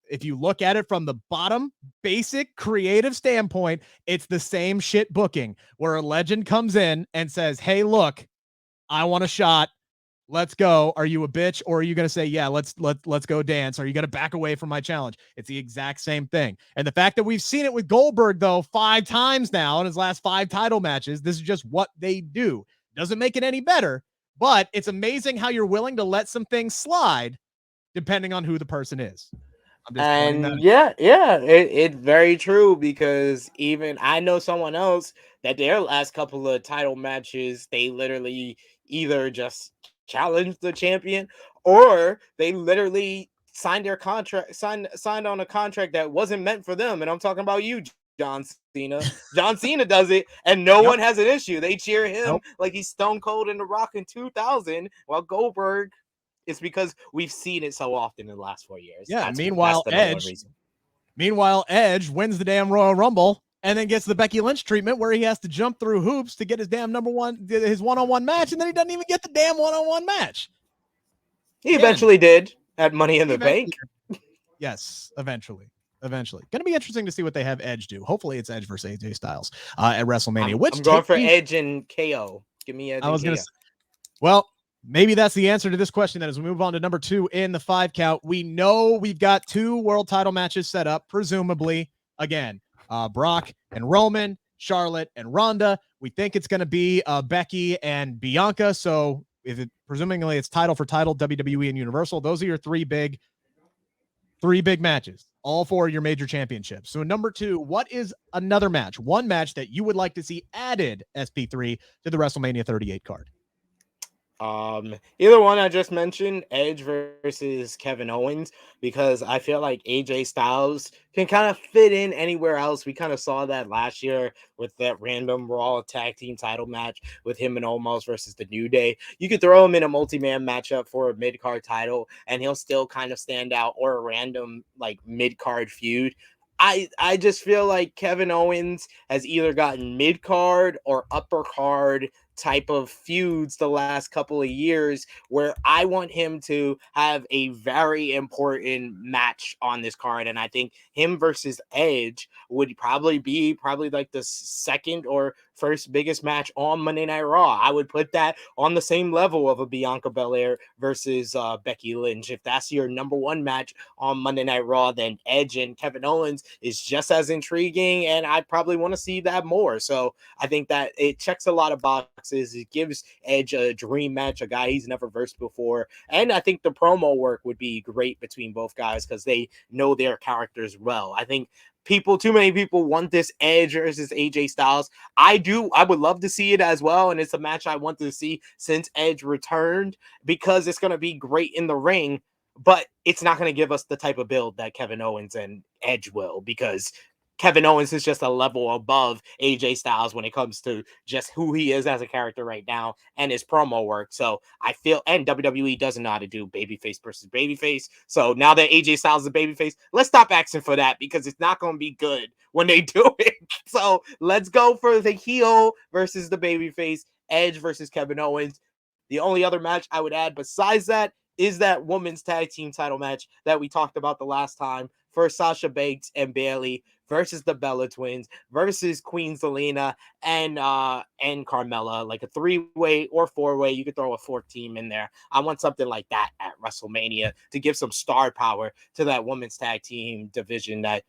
if you look at it from the bottom, basic creative standpoint, it's the same shit booking, where a legend comes in and says, hey, look, I want a shot. Let's go. Are you a bitch, or are you going to say, yeah, let's go dance? Are you going to back away from my challenge? It's the exact same thing. And the fact that we've seen it with Goldberg, though, 5 times now in his last 5 title matches, this is just what they do. Doesn't make it any better, but it's amazing how you're willing to let some things slide depending on who the person is. And it's very true, because even I know someone else that their last couple of title matches, they literally either just challenged the champion, or they literally signed on a contract that wasn't meant for them. And I'm talking about you, John Cena. John Cena does it, and no one has an issue. They cheer him like he's Stone Cold in The Rock in 2000, while Goldberg, it's because we've seen it so often in the last 4 years. Yeah. Meanwhile, Edge wins the damn Royal Rumble and then gets the Becky Lynch treatment where he has to jump through hoops to get his damn his one-on-one match, and then he doesn't even get the damn one-on-one match. He eventually did at Money in the Bank. Yes, eventually. Going to be interesting to see what they have Edge do. Hopefully it's Edge versus AJ Styles at WrestleMania. I'm going for Edge and KO. Give me Edge and KO. Well, maybe that's the answer to this question then as we move on to number 2 in the 5 count. We know we've got 2 world title matches set up, presumably. Again, Brock and Roman, Charlotte and Ronda. We think it's going to be Becky and Bianca. So presumably it's title for title, WWE and Universal. Those are your 3 big matches, all 4 of your major championships. So number 2, what is another match, one match that you would like to see added, SP3, to the WrestleMania 38 card? Either one I just mentioned, Edge versus Kevin Owens, because I feel like AJ Styles can kind of fit in anywhere else. We kind of saw that last year with that random Raw tag team title match with him and Omos versus the New Day. You could throw him in a multi-man matchup for a mid-card title and he'll still kind of stand out, or a random like mid-card feud. I just feel like Kevin Owens has either gotten mid-card or upper card type of feuds the last couple of years, where I want him to have a very important match on this card. And I think him versus Edge would probably be like the second or first biggest match on Monday Night Raw. I would put that on the same level of a Bianca Belair versus Becky Lynch. If that's your number 1 match on Monday Night Raw, then Edge and Kevin Owens is just as intriguing, and I probably want to see that more. So I think that it checks a lot of boxes. It gives Edge a dream match, a guy he's never versed before. And I think the promo work would be great between both guys because they know their characters well. I think too many people want this Edge versus AJ Styles. I would love to see it as well. And it's a match I want to see since Edge returned, because it's going to be great in the ring, but it's not going to give us the type of build that Kevin Owens and Edge will, because Kevin Owens is just a level above AJ Styles when it comes to just who he is as a character right now and his promo work. So I feel, and WWE doesn't know how to do babyface versus babyface. So now that AJ Styles is a babyface, let's stop asking for that, because it's not going to be good when they do it. So let's go for the heel versus the babyface, Edge versus Kevin Owens. The only other match I would add besides that is that women's tag team title match that we talked about the last time for Sasha Banks and Bayley versus the Bella Twins versus Queen Zelina and Carmella, like a 3-way or 4-way. You could throw a 4th team in there. I want something like that at WrestleMania to give some star power to that women's tag team division that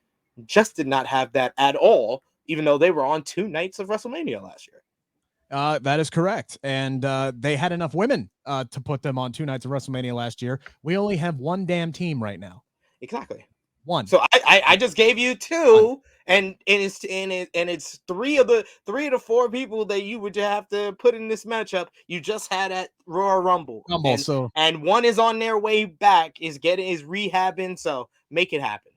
just did not have that at all, even though they were on 2 nights of WrestleMania last year. That is correct. And they had enough women to put them on 2 nights of WrestleMania last year. We only have 1 damn team right now. Exactly. 1. So I just gave you 2, and it's 3 of the 4 people that you would have to put in this matchup. You just had at Royal Rumble. And 1 is on their way back, is rehabbing. So make it happen.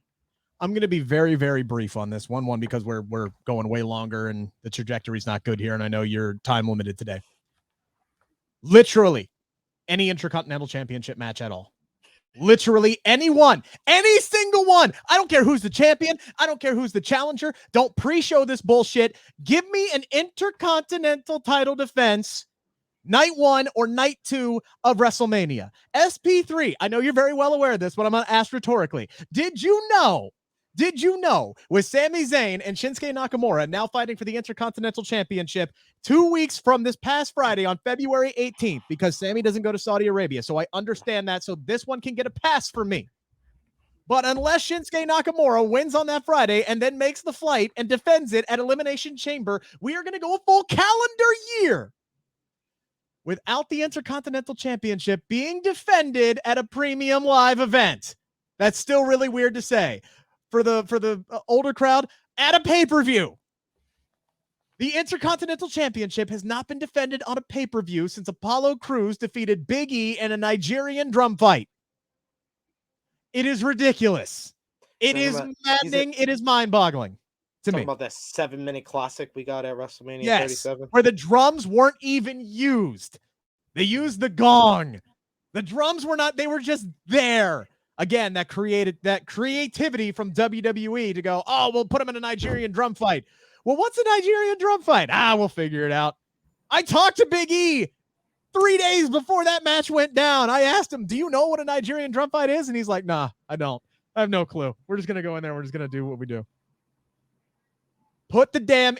I'm going to be very, very brief on this one because we're going way longer and the trajectory is not good here. And I know you're time limited today. Literally any Intercontinental Championship match at all. Literally anyone, any single one. I don't care who's the champion. I don't care who's the challenger. Don't pre-show this bullshit. Give me an Intercontinental title defense night 1 or night 2 of WrestleMania. SP3, I know you're very well aware of this, but I'm going to ask rhetorically. Did you know with Sami Zayn and Shinsuke Nakamura now fighting for the Intercontinental Championship 2 weeks from this past Friday on February 18th, because Sami doesn't go to Saudi Arabia, so I understand that, so this one can get a pass for me. But unless Shinsuke Nakamura wins on that Friday and then makes the flight and defends it at Elimination Chamber, we are going to go a full calendar year without the Intercontinental Championship being defended at a premium live event. That's still really weird to say. For the older crowd, at a pay-per-view. The Intercontinental Championship has not been defended on a pay-per-view since Apollo Crews defeated Big E in a Nigerian drum fight. It is ridiculous. It is maddening. It is mind-boggling to me. About that 7-minute classic we got at WrestleMania 37. Where the drums weren't even used. They used the gong. The drums were not, they were just there. Again, that created that creativity from WWE to go, oh, we'll put him in a Nigerian drum fight. Well, what's a Nigerian drum fight? We'll figure it out. I talked to Big E 3 days before that match went down. I asked him, do you know what a Nigerian drum fight is? And he's like, nah, I don't. I have no clue. We're just going to go in there. We're just going to do what we do. Put the damn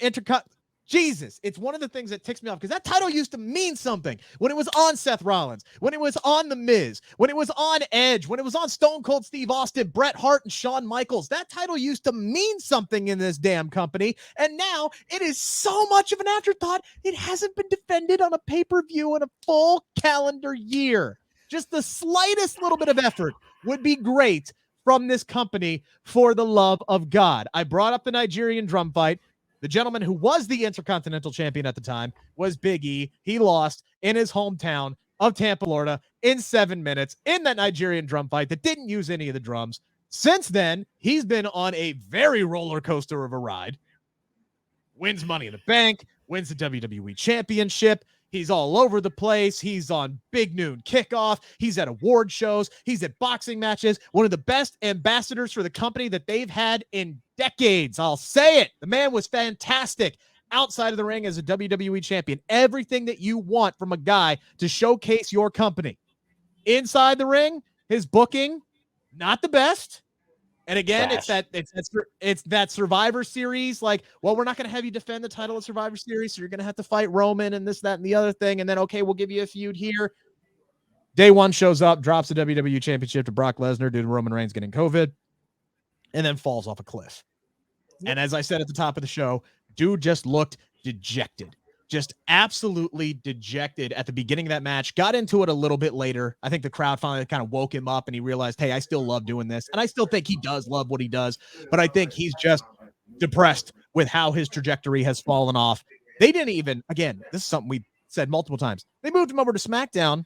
Jesus, it's one of the things that ticks me off because that title used to mean something when it was on Seth Rollins, when it was on The Miz, when it was on Edge, when it was on Stone Cold Steve Austin, Bret Hart, and Shawn Michaels. That title used to mean something in this damn company, and now it is so much of an afterthought, it hasn't been defended on a pay-per-view in a full calendar year. Just the slightest little bit of effort would be great from this company for the love of God. I brought up the Nigerian drum fight. The gentleman who was the Intercontinental Champion at the time was Big E. He lost in his hometown of Tampa, Florida in 7 minutes in that Nigerian drum fight that didn't use any of the drums. Since then, he's been on a very roller coaster of a ride. Wins Money in the Bank, wins the WWE Championship. He's all over the place. He's on Big Noon Kickoff. He's at award shows. He's at boxing matches. One of the best ambassadors for the company that they've had in decades. I'll say it. The man was fantastic outside of the ring as a WWE champion. Everything that you want from a guy to showcase your company. Inside the ring, his booking, not the best. And again, it's that Survivor Series. Like, well, we're not going to have you defend the title of Survivor Series, so you're going to have to fight Roman and this, that, and the other thing. And then, okay, we'll give you a feud here. Day one shows up, drops the WWE Championship to Brock Lesnar due to Roman Reigns getting COVID, and then falls off a cliff. And as I said at the top of the show, dude just looked dejected. Just absolutely dejected at the beginning of that match. Got into it a little bit later. I think the crowd finally kind of woke him up and he realized, hey, I still love doing this. And I still think he does love what he does. But I think he's just depressed with how his trajectory has fallen off. They didn't even, again, this is something we said multiple times. They moved him over to SmackDown.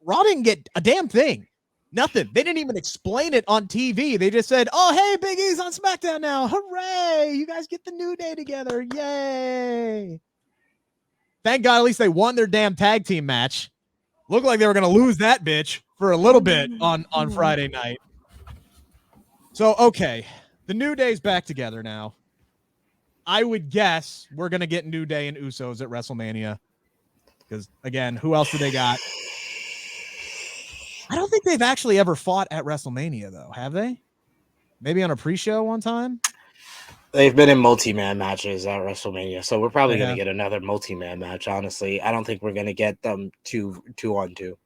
Raw didn't get a damn thing. Nothing. They didn't even explain it on TV. They just said, oh, hey, Big E's on SmackDown now. Hooray. You guys get the New Day together. Yay. Thank God at least they won their damn tag team match. Looked like they were going to lose that bitch for a little bit on Friday night. So, okay, the New Day's back together now. I would guess we're going to get New Day and Usos at WrestleMania. Because, again, who else do they got? I don't think they've actually ever fought at WrestleMania, though, have they? Maybe on a pre-show one time? They've been in multi-man matches at WrestleMania, so we're probably going to get another multi-man match, honestly. I don't think we're going to get them two on two.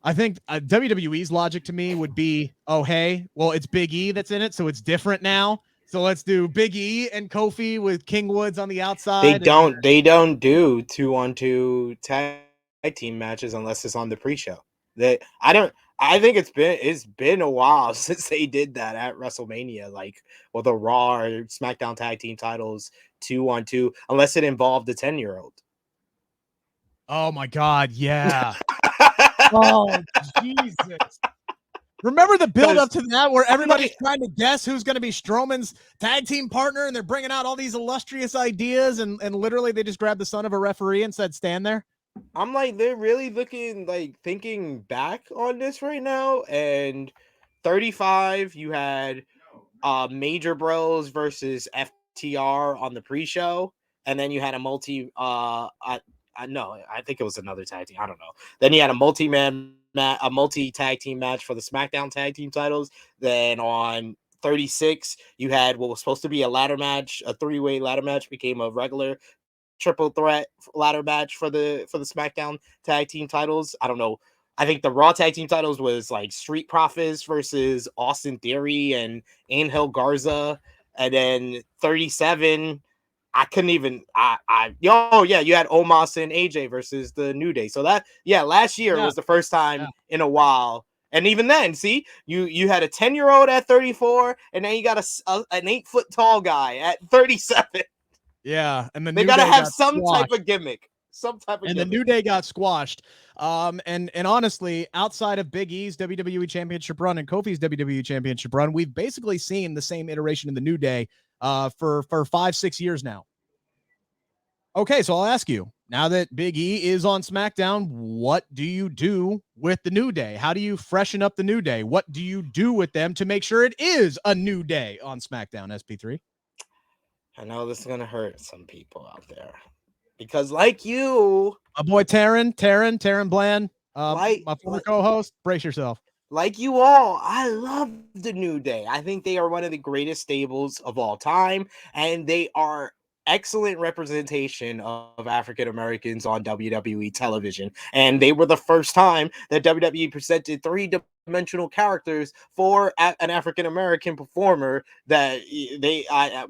I think WWE's logic to me would be, oh, hey, well, it's Big E that's in it, so it's different now. So let's do Big E and Kofi with King Woods on the outside. They don't do 2-on-2 tag team matches unless it's on the pre-show. I think it's been a while since they did that at WrestleMania, like with the Raw or SmackDown tag team titles 2-on-2, unless it involved a 10-year-old. Oh my God, yeah. Oh Jesus. Remember the build up to that where everybody's trying to guess who's going to be Strowman's tag team partner, and they're bringing out all these illustrious ideas, and literally they just grabbed the son of a referee and said, stand there. I'm like, they're really thinking back on this right now. And 35, you had Major Bros versus FTR on the pre-show, and then you had a I think it was another tag team. I don't know. Then you had a multi-tag team match for the SmackDown tag team titles. Then on 36, you had what was supposed to be a ladder match, a 3-way ladder match became a regular triple threat ladder match for the SmackDown tag team titles. I don't know. I think the Raw tag team titles was like Street Profits versus Austin Theory and Angel Garza. And then 37, I couldn't even, you had Omos and AJ versus the New Day. So last year was the first time in a while. And even then, see, you had a 10-year-old at 34, and then you got an 8-foot tall guy at 37. Yeah, and they got to have some type of gimmick. The New Day got squashed. And honestly, outside of Big E's WWE Championship run and Kofi's WWE Championship run, we've basically seen the same iteration in the New Day for 5-6 years now. Okay, so I'll ask you, now that Big E is on SmackDown, what do you do with the New Day? How do you freshen up the New Day? What do you do with them to make sure it is a new day on SmackDown, SP3? I know this is going to hurt some people out there because, like you, my boy Taryn Bland, like my former co-host, brace yourself. Like you all, I love the New Day. I think they are one of the greatest stables of all time, and they are excellent representation of African Americans on WWE television. And they were the first time that WWE presented three-dimensional characters for an African American performer. That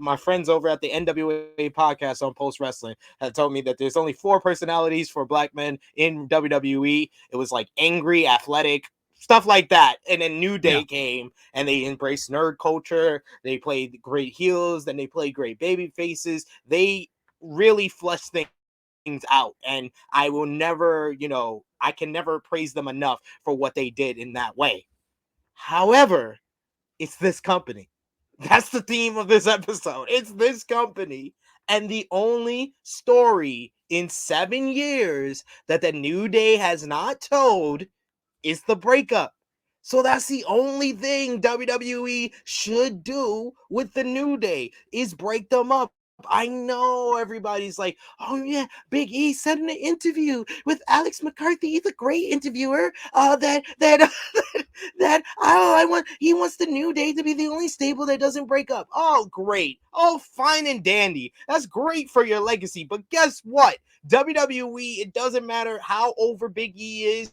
my friends over at the NWA podcast on Post Wrestling had told me that there's only 4 personalities for black men in WWE. It was like angry, athletic, stuff like that. And then New Day came and they embraced nerd culture. They played great heels, then they played great baby faces. They really fleshed things out. And I will never, I can never praise them enough for what they did in that way. However, it's this company. That's the theme of this episode. It's this company. And the only story in 7 years that the New Day has not told is the breakup. So that's the only thing WWE should do with the New Day is break them up. I know everybody's like, oh yeah, Big E said in an interview with Alex McCarthy, he's a great interviewer. He wants the New Day to be the only stable that doesn't break up. Oh, great. Oh, fine and dandy. That's great for your legacy. But guess what? WWE, it doesn't matter how over Big E is,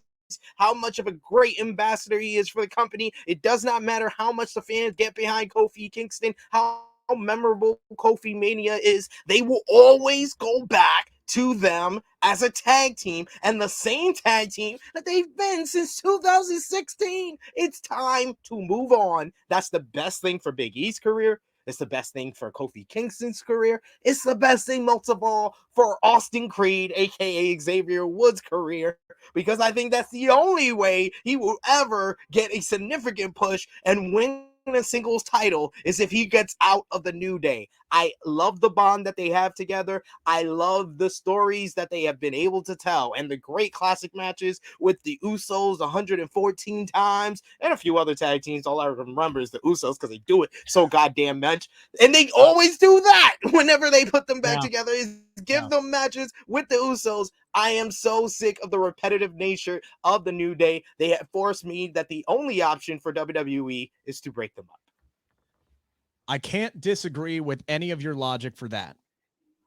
how much of a great ambassador he is for the company. It does not matter how much the fans get behind Kofi Kingston, how memorable Kofi Mania is. They will always go back to them as a tag team, and the same tag team that they've been since 2016. It's time to move on. That's the best thing for Big E's career. It's the best thing for Kofi Kingston's career. It's the best thing, most of all, for Austin Creed, aka Xavier Woods' career, because I think that's the only way he will ever get a significant push and win a singles title is if he gets out of the New Day. I love the bond that they have together. I love the stories that they have been able to tell and the great classic matches with the Usos 114 times and a few other tag teams. All I remember is the Usos because they do it so goddamn much. And they always do that whenever they put them back together is give them matches with the Usos. I am so sick of the repetitive nature of the New Day. They have forced me that the only option for WWE is to break them up. I can't disagree with any of your logic for that.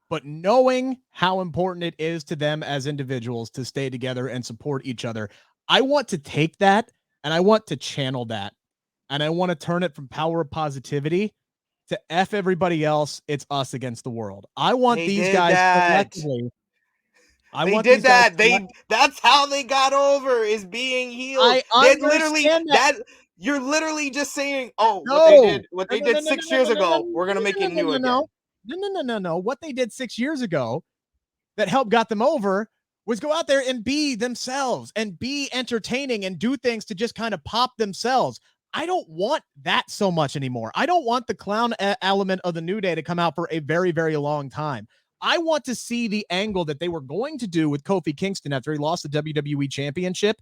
But knowing how important it is to them as individuals to stay together and support each other, I want to take that and I want to channel that. And I want to turn it from power of positivity to F everybody else. It's us against the world. I want these guys collectively. That's how they got over, is being healed. I understand that. You're literally just saying, what they did 6 years ago, we're going to make it new again. No. What they did 6 years ago that helped got them over was go out there and be themselves and be entertaining and do things to just kind of pop themselves. I don't want that so much anymore. I don't want the clown element of the New Day to come out for a very, very long time. I want to see the angle that they were going to do with Kofi Kingston after he lost the WWE Championship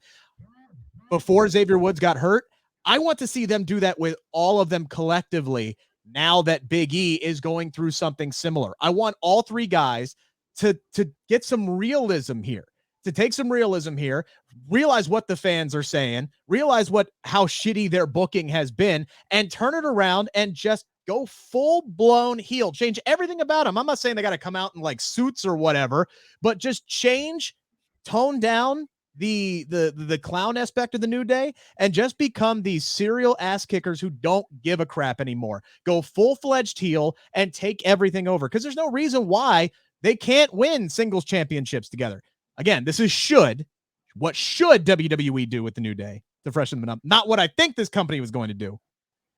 before Xavier Woods got hurt. I want to see them do that with all of them collectively now that Big E is going through something similar. I want all 3 guys to get some realism here, to take some realism here, realize what the fans are saying, realize how shitty their booking has been, and turn it around and just go full-blown heel, change everything about them. I'm not saying they got to come out in like suits or whatever, but just tone down the clown aspect of the New Day and just become these serial ass kickers who don't give a crap anymore. Go full-fledged heel and take everything over, because there's no reason why they can't win singles championships together. Again, this is what should WWE do with the New Day to freshen them up? Not what I think this company was going to do.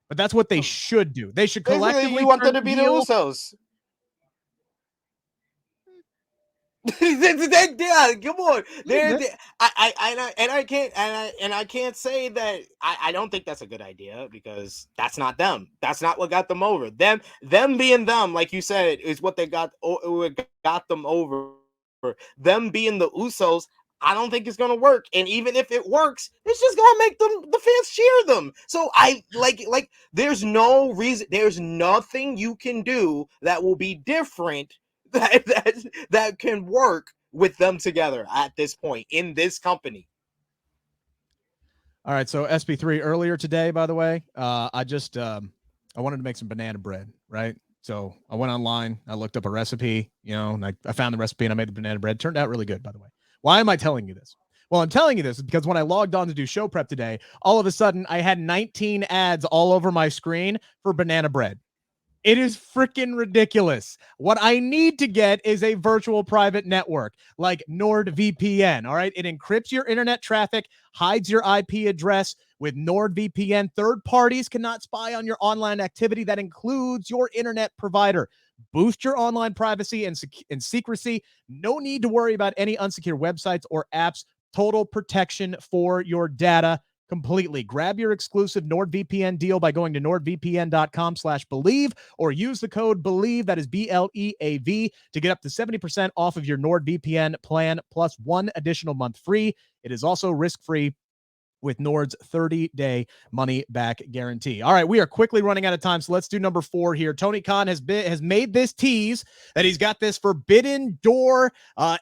But that's what they should do. They should collectively. You want them to be the Usos. Yeah, come on. Yeah. I can't say that I don't think that's a good idea, because that's not them. That's not what got them over. Them being them, like you said, is what what got them over. Them being the Usos, I don't think it's gonna work. And even if it works, it's just gonna make the fans cheer them. So I like there's no reason, there's nothing you can do that will be different that can work with them together at this point in this company. All right, so SP3 earlier today, by the way, I wanted to make some banana bread, right? So I went online, I looked up a recipe, and I found the recipe and I made the banana bread. Turned out really good, by the way. Why am I telling you this? Well, I'm telling you this because when I logged on to do show prep today, all of a sudden I had 19 ads all over my screen for banana bread. It is freaking ridiculous. What I need to get is a virtual private network like NordVPN. All right. It encrypts your internet traffic, hides your IP address. With NordVPN, third parties cannot spy on your online activity. That includes your internet provider. Boost your online privacy and secrecy. No need to worry about any unsecure websites or apps. Total protection for your data completely. Grab your exclusive NordVPN deal by going to nordvpn.com/Bleav or use the code Bleav, that is BLEAV, to get up to 70% off of your NordVPN plan plus 1 additional month free. It is also risk-free with Nord's 30-day money-back guarantee. All right, we are quickly running out of time, so let's do number 4 here. Tony Khan has made this tease that he's got this forbidden door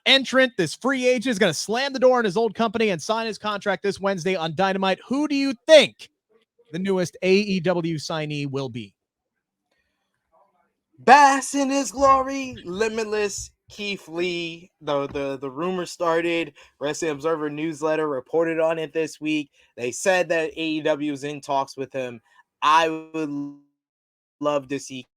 entrant, this free agent is going to slam the door in his old company and sign his contract this Wednesday on Dynamite. Who do you think the newest AEW signee will be? Bass in his glory, limitless Keith Lee. The rumor started. Wrestling Observer newsletter reported on it this week. They said that AEW is in talks with him. I would love to see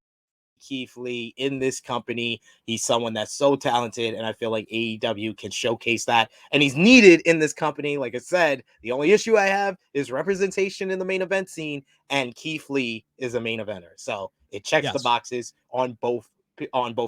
Keith Lee in this company. He's someone that's so talented, and I feel like AEW can showcase that. And he's needed in this company. Like I said, the only issue I have is representation in the main event scene, and Keith Lee is a main eventer. So it checks the boxes on both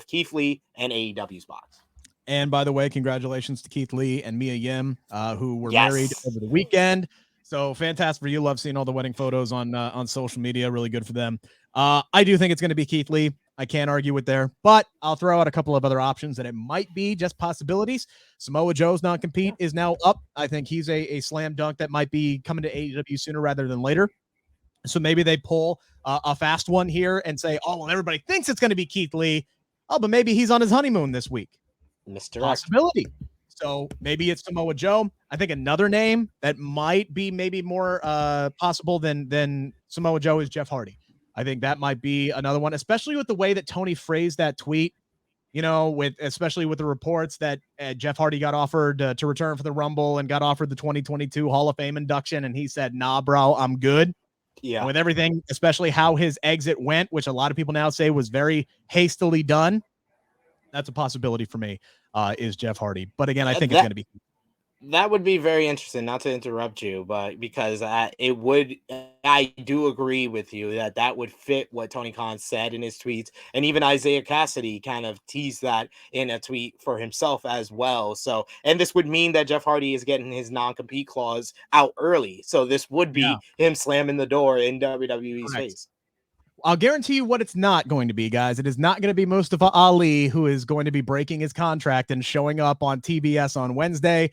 Keith Lee and AEW's box. And by the way, congratulations to Keith Lee and Mia Yim, who were married over the weekend. So fantastic for you. Love seeing all the wedding photos on social media. Really good for them. I do think it's going to be Keith Lee. I can't argue with there, but I'll throw out a couple of other options that it might be just possibilities. Samoa Joe's non-compete is now up. I think he's a slam dunk that might be coming to AEW sooner rather than later. So maybe they pull a fast one here and say, oh, well, everybody thinks it's going to be Keith Lee. Oh, but maybe he's on his honeymoon this week. Possibility. So maybe it's Samoa Joe. I think another name that might be maybe more possible than Samoa Joe is Jeff Hardy. I think that might be another one, especially with the way that Tony phrased that tweet, especially with the reports that Jeff Hardy got offered to return for the Rumble and got offered the 2022 Hall of Fame induction. And he said, nah, bro, I'm good. Yeah. And with everything, especially how his exit went, which a lot of people now say was very hastily done. That's a possibility for me, is Jeff Hardy. But again, I think it's going to be. That would be very interesting, not to interrupt you, but because I do agree with you that would fit what Tony Khan said in his tweets. And even Isaiah Cassidy kind of teased that in a tweet for himself as well. So, and this would mean that Jeff Hardy is getting his non-compete clause out early. So this would be him slamming the door in WWE's face. I'll guarantee you what it's not going to be, guys. It is not going to be Mustafa Ali, who is going to be breaking his contract and showing up on TBS on Wednesday.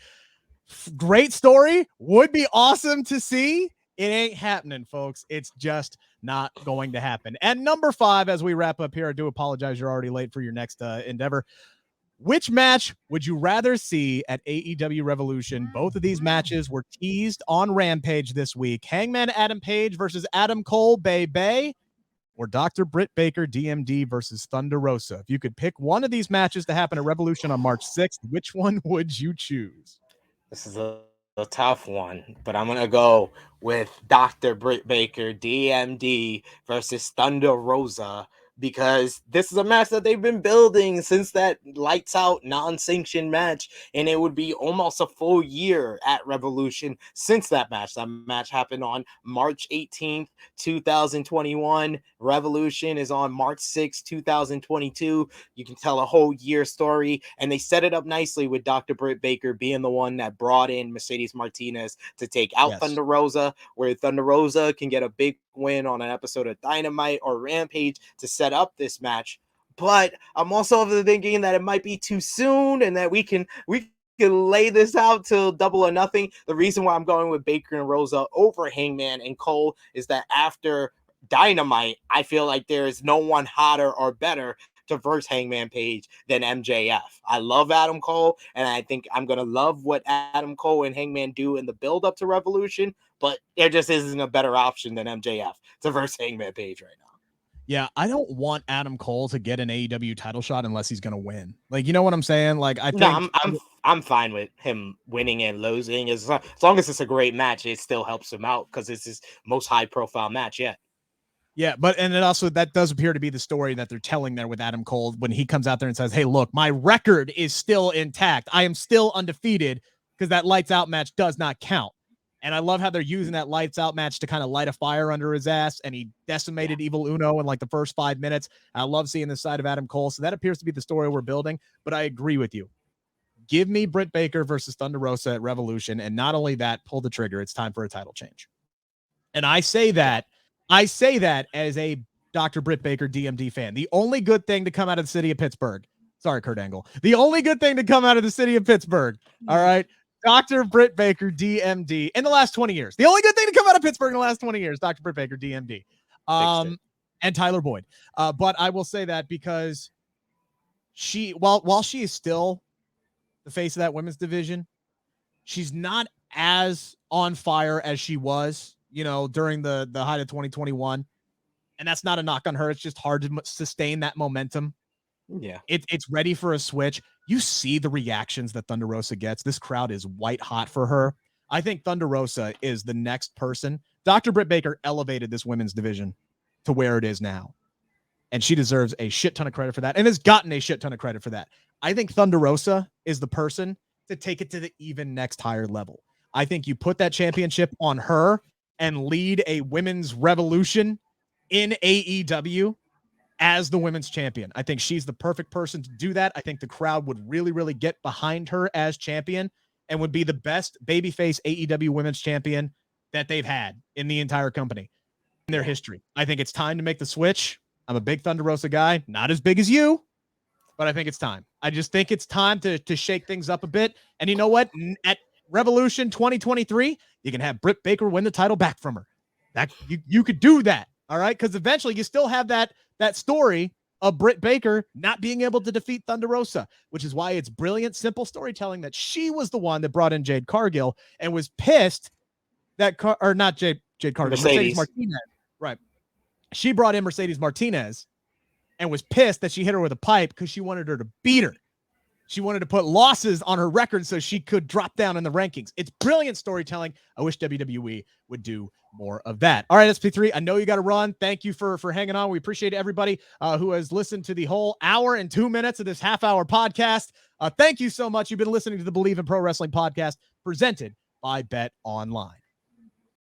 Great story. Would be awesome to see. It ain't happening, folks. It's just not going to happen. And number 5, as we wrap up here, I do apologize. You're already late for your next endeavor. Which match would you rather see at AEW Revolution? Both of these matches were teased on Rampage this week. Hangman Adam Page versus Adam Cole, Bay, or Dr. Britt Baker, D.M.D. versus Thunder Rosa. If you could pick one of these matches to happen at Revolution on March 6th, which one would you choose? This is a tough one, but I'm going to go with Dr. Britt Baker, D.M.D. versus Thunder Rosa because this is a match that they've been building since that lights out non-sanctioned match, and it would be almost a full year at Revolution since that match. That match happened on March 18th, 2021. Revolution is on March 6th, 2022. You can tell a whole year story, and they set it up nicely with Dr. Britt Baker being the one that brought in Mercedes Martinez to take out Thunder Rosa, where Thunder Rosa can get a big win on an episode of Dynamite or Rampage to set up this match. But I'm also thinking that it might be too soon and that we can lay this out till Double or Nothing. The reason why I'm going with Baker and Rosa over Hangman and Cole is that after Dynamite, I feel like there is no one hotter or better to verse Hangman Page than MJF. I love Adam Cole, and I think I'm going to love what Adam Cole and Hangman do in the build up to Revolution, but there just isn't a better option than MJF to verse Hangman Page right now. Yeah, I don't want Adam Cole to get an AEW title shot unless he's going to win. Like, you know what I'm saying? Like, I think I'm fine with him winning and losing as long as it's a great match. It still helps him out because it's his most high profile match yet. Yeah, but and it also that does appear to be the story that they're telling there with Adam Cole when he comes out there and says, "Hey, look, my record is still intact. I am still undefeated because that lights out match does not count." And I love how they're using that lights out match to kind of light a fire under his ass, and he decimated Evil Uno in like the first 5 minutes. I love seeing this side of Adam Cole, so that appears to be the story we're building. But I agree with you. Give me Britt Baker versus Thunder Rosa at Revolution, and not only that, pull the trigger. It's time for a title change. And I say that as a Dr. Britt Baker D.M.D. fan. The only good thing to come out of the city of Pittsburgh. Sorry, Kurt Angle. The only good thing to come out of the city of Pittsburgh. All right. Dr. Britt Baker D.M.D. in the last 20 years. The only good thing to come out of Pittsburgh in the last 20 years, Dr. Britt Baker D.M.D. And Tyler Boyd. But I will say that because she, while she is still the face of that women's division, she's not as on fire as she was, during the height of 2021. And that's not a knock on her. It's just hard to sustain that momentum. Yeah. It's ready for a switch. You see the reactions that Thunder Rosa gets. This crowd is white hot for her. I think Thunder Rosa is the next person. Dr. Britt Baker elevated this women's division to where it is now. And she deserves a shit ton of credit for that and has gotten a shit ton of credit for that. I think Thunder Rosa is the person to take it to the even next higher level. I think you put that championship on her and lead a women's revolution in AEW as the women's champion. I think she's the perfect person to do that. I think the crowd would really, really get behind her as champion and would be the best babyface AEW women's champion that they've had in the entire company in their history. I think it's time to make the switch. I'm a big Thunder Rosa guy, not as big as you, but I think it's time. I just think it's time to shake things up a bit. And you know what? At Revolution 2023, you can have Britt Baker win the title back from her. That you could do that. All right. Because eventually you still have that story of Britt Baker not being able to defeat Thunder Rosa, which is why it's brilliant, simple storytelling that she was the one that brought in Jade Cargill and was pissed that not Jade Cargill, Mercedes Martinez. Right. She brought in Mercedes Martinez and was pissed that she hit her with a pipe because she wanted her to beat her. She wanted to put losses on her record so she could drop down in the rankings. It's brilliant storytelling. I wish WWE would do more of that. All right, SP3, I know you got to run. Thank you for hanging on. We appreciate everybody who has listened to the whole hour and 2 minutes of this half-hour podcast. Thank you so much. You've been listening to the Bleav in Pro Wrestling podcast presented by Bet Online.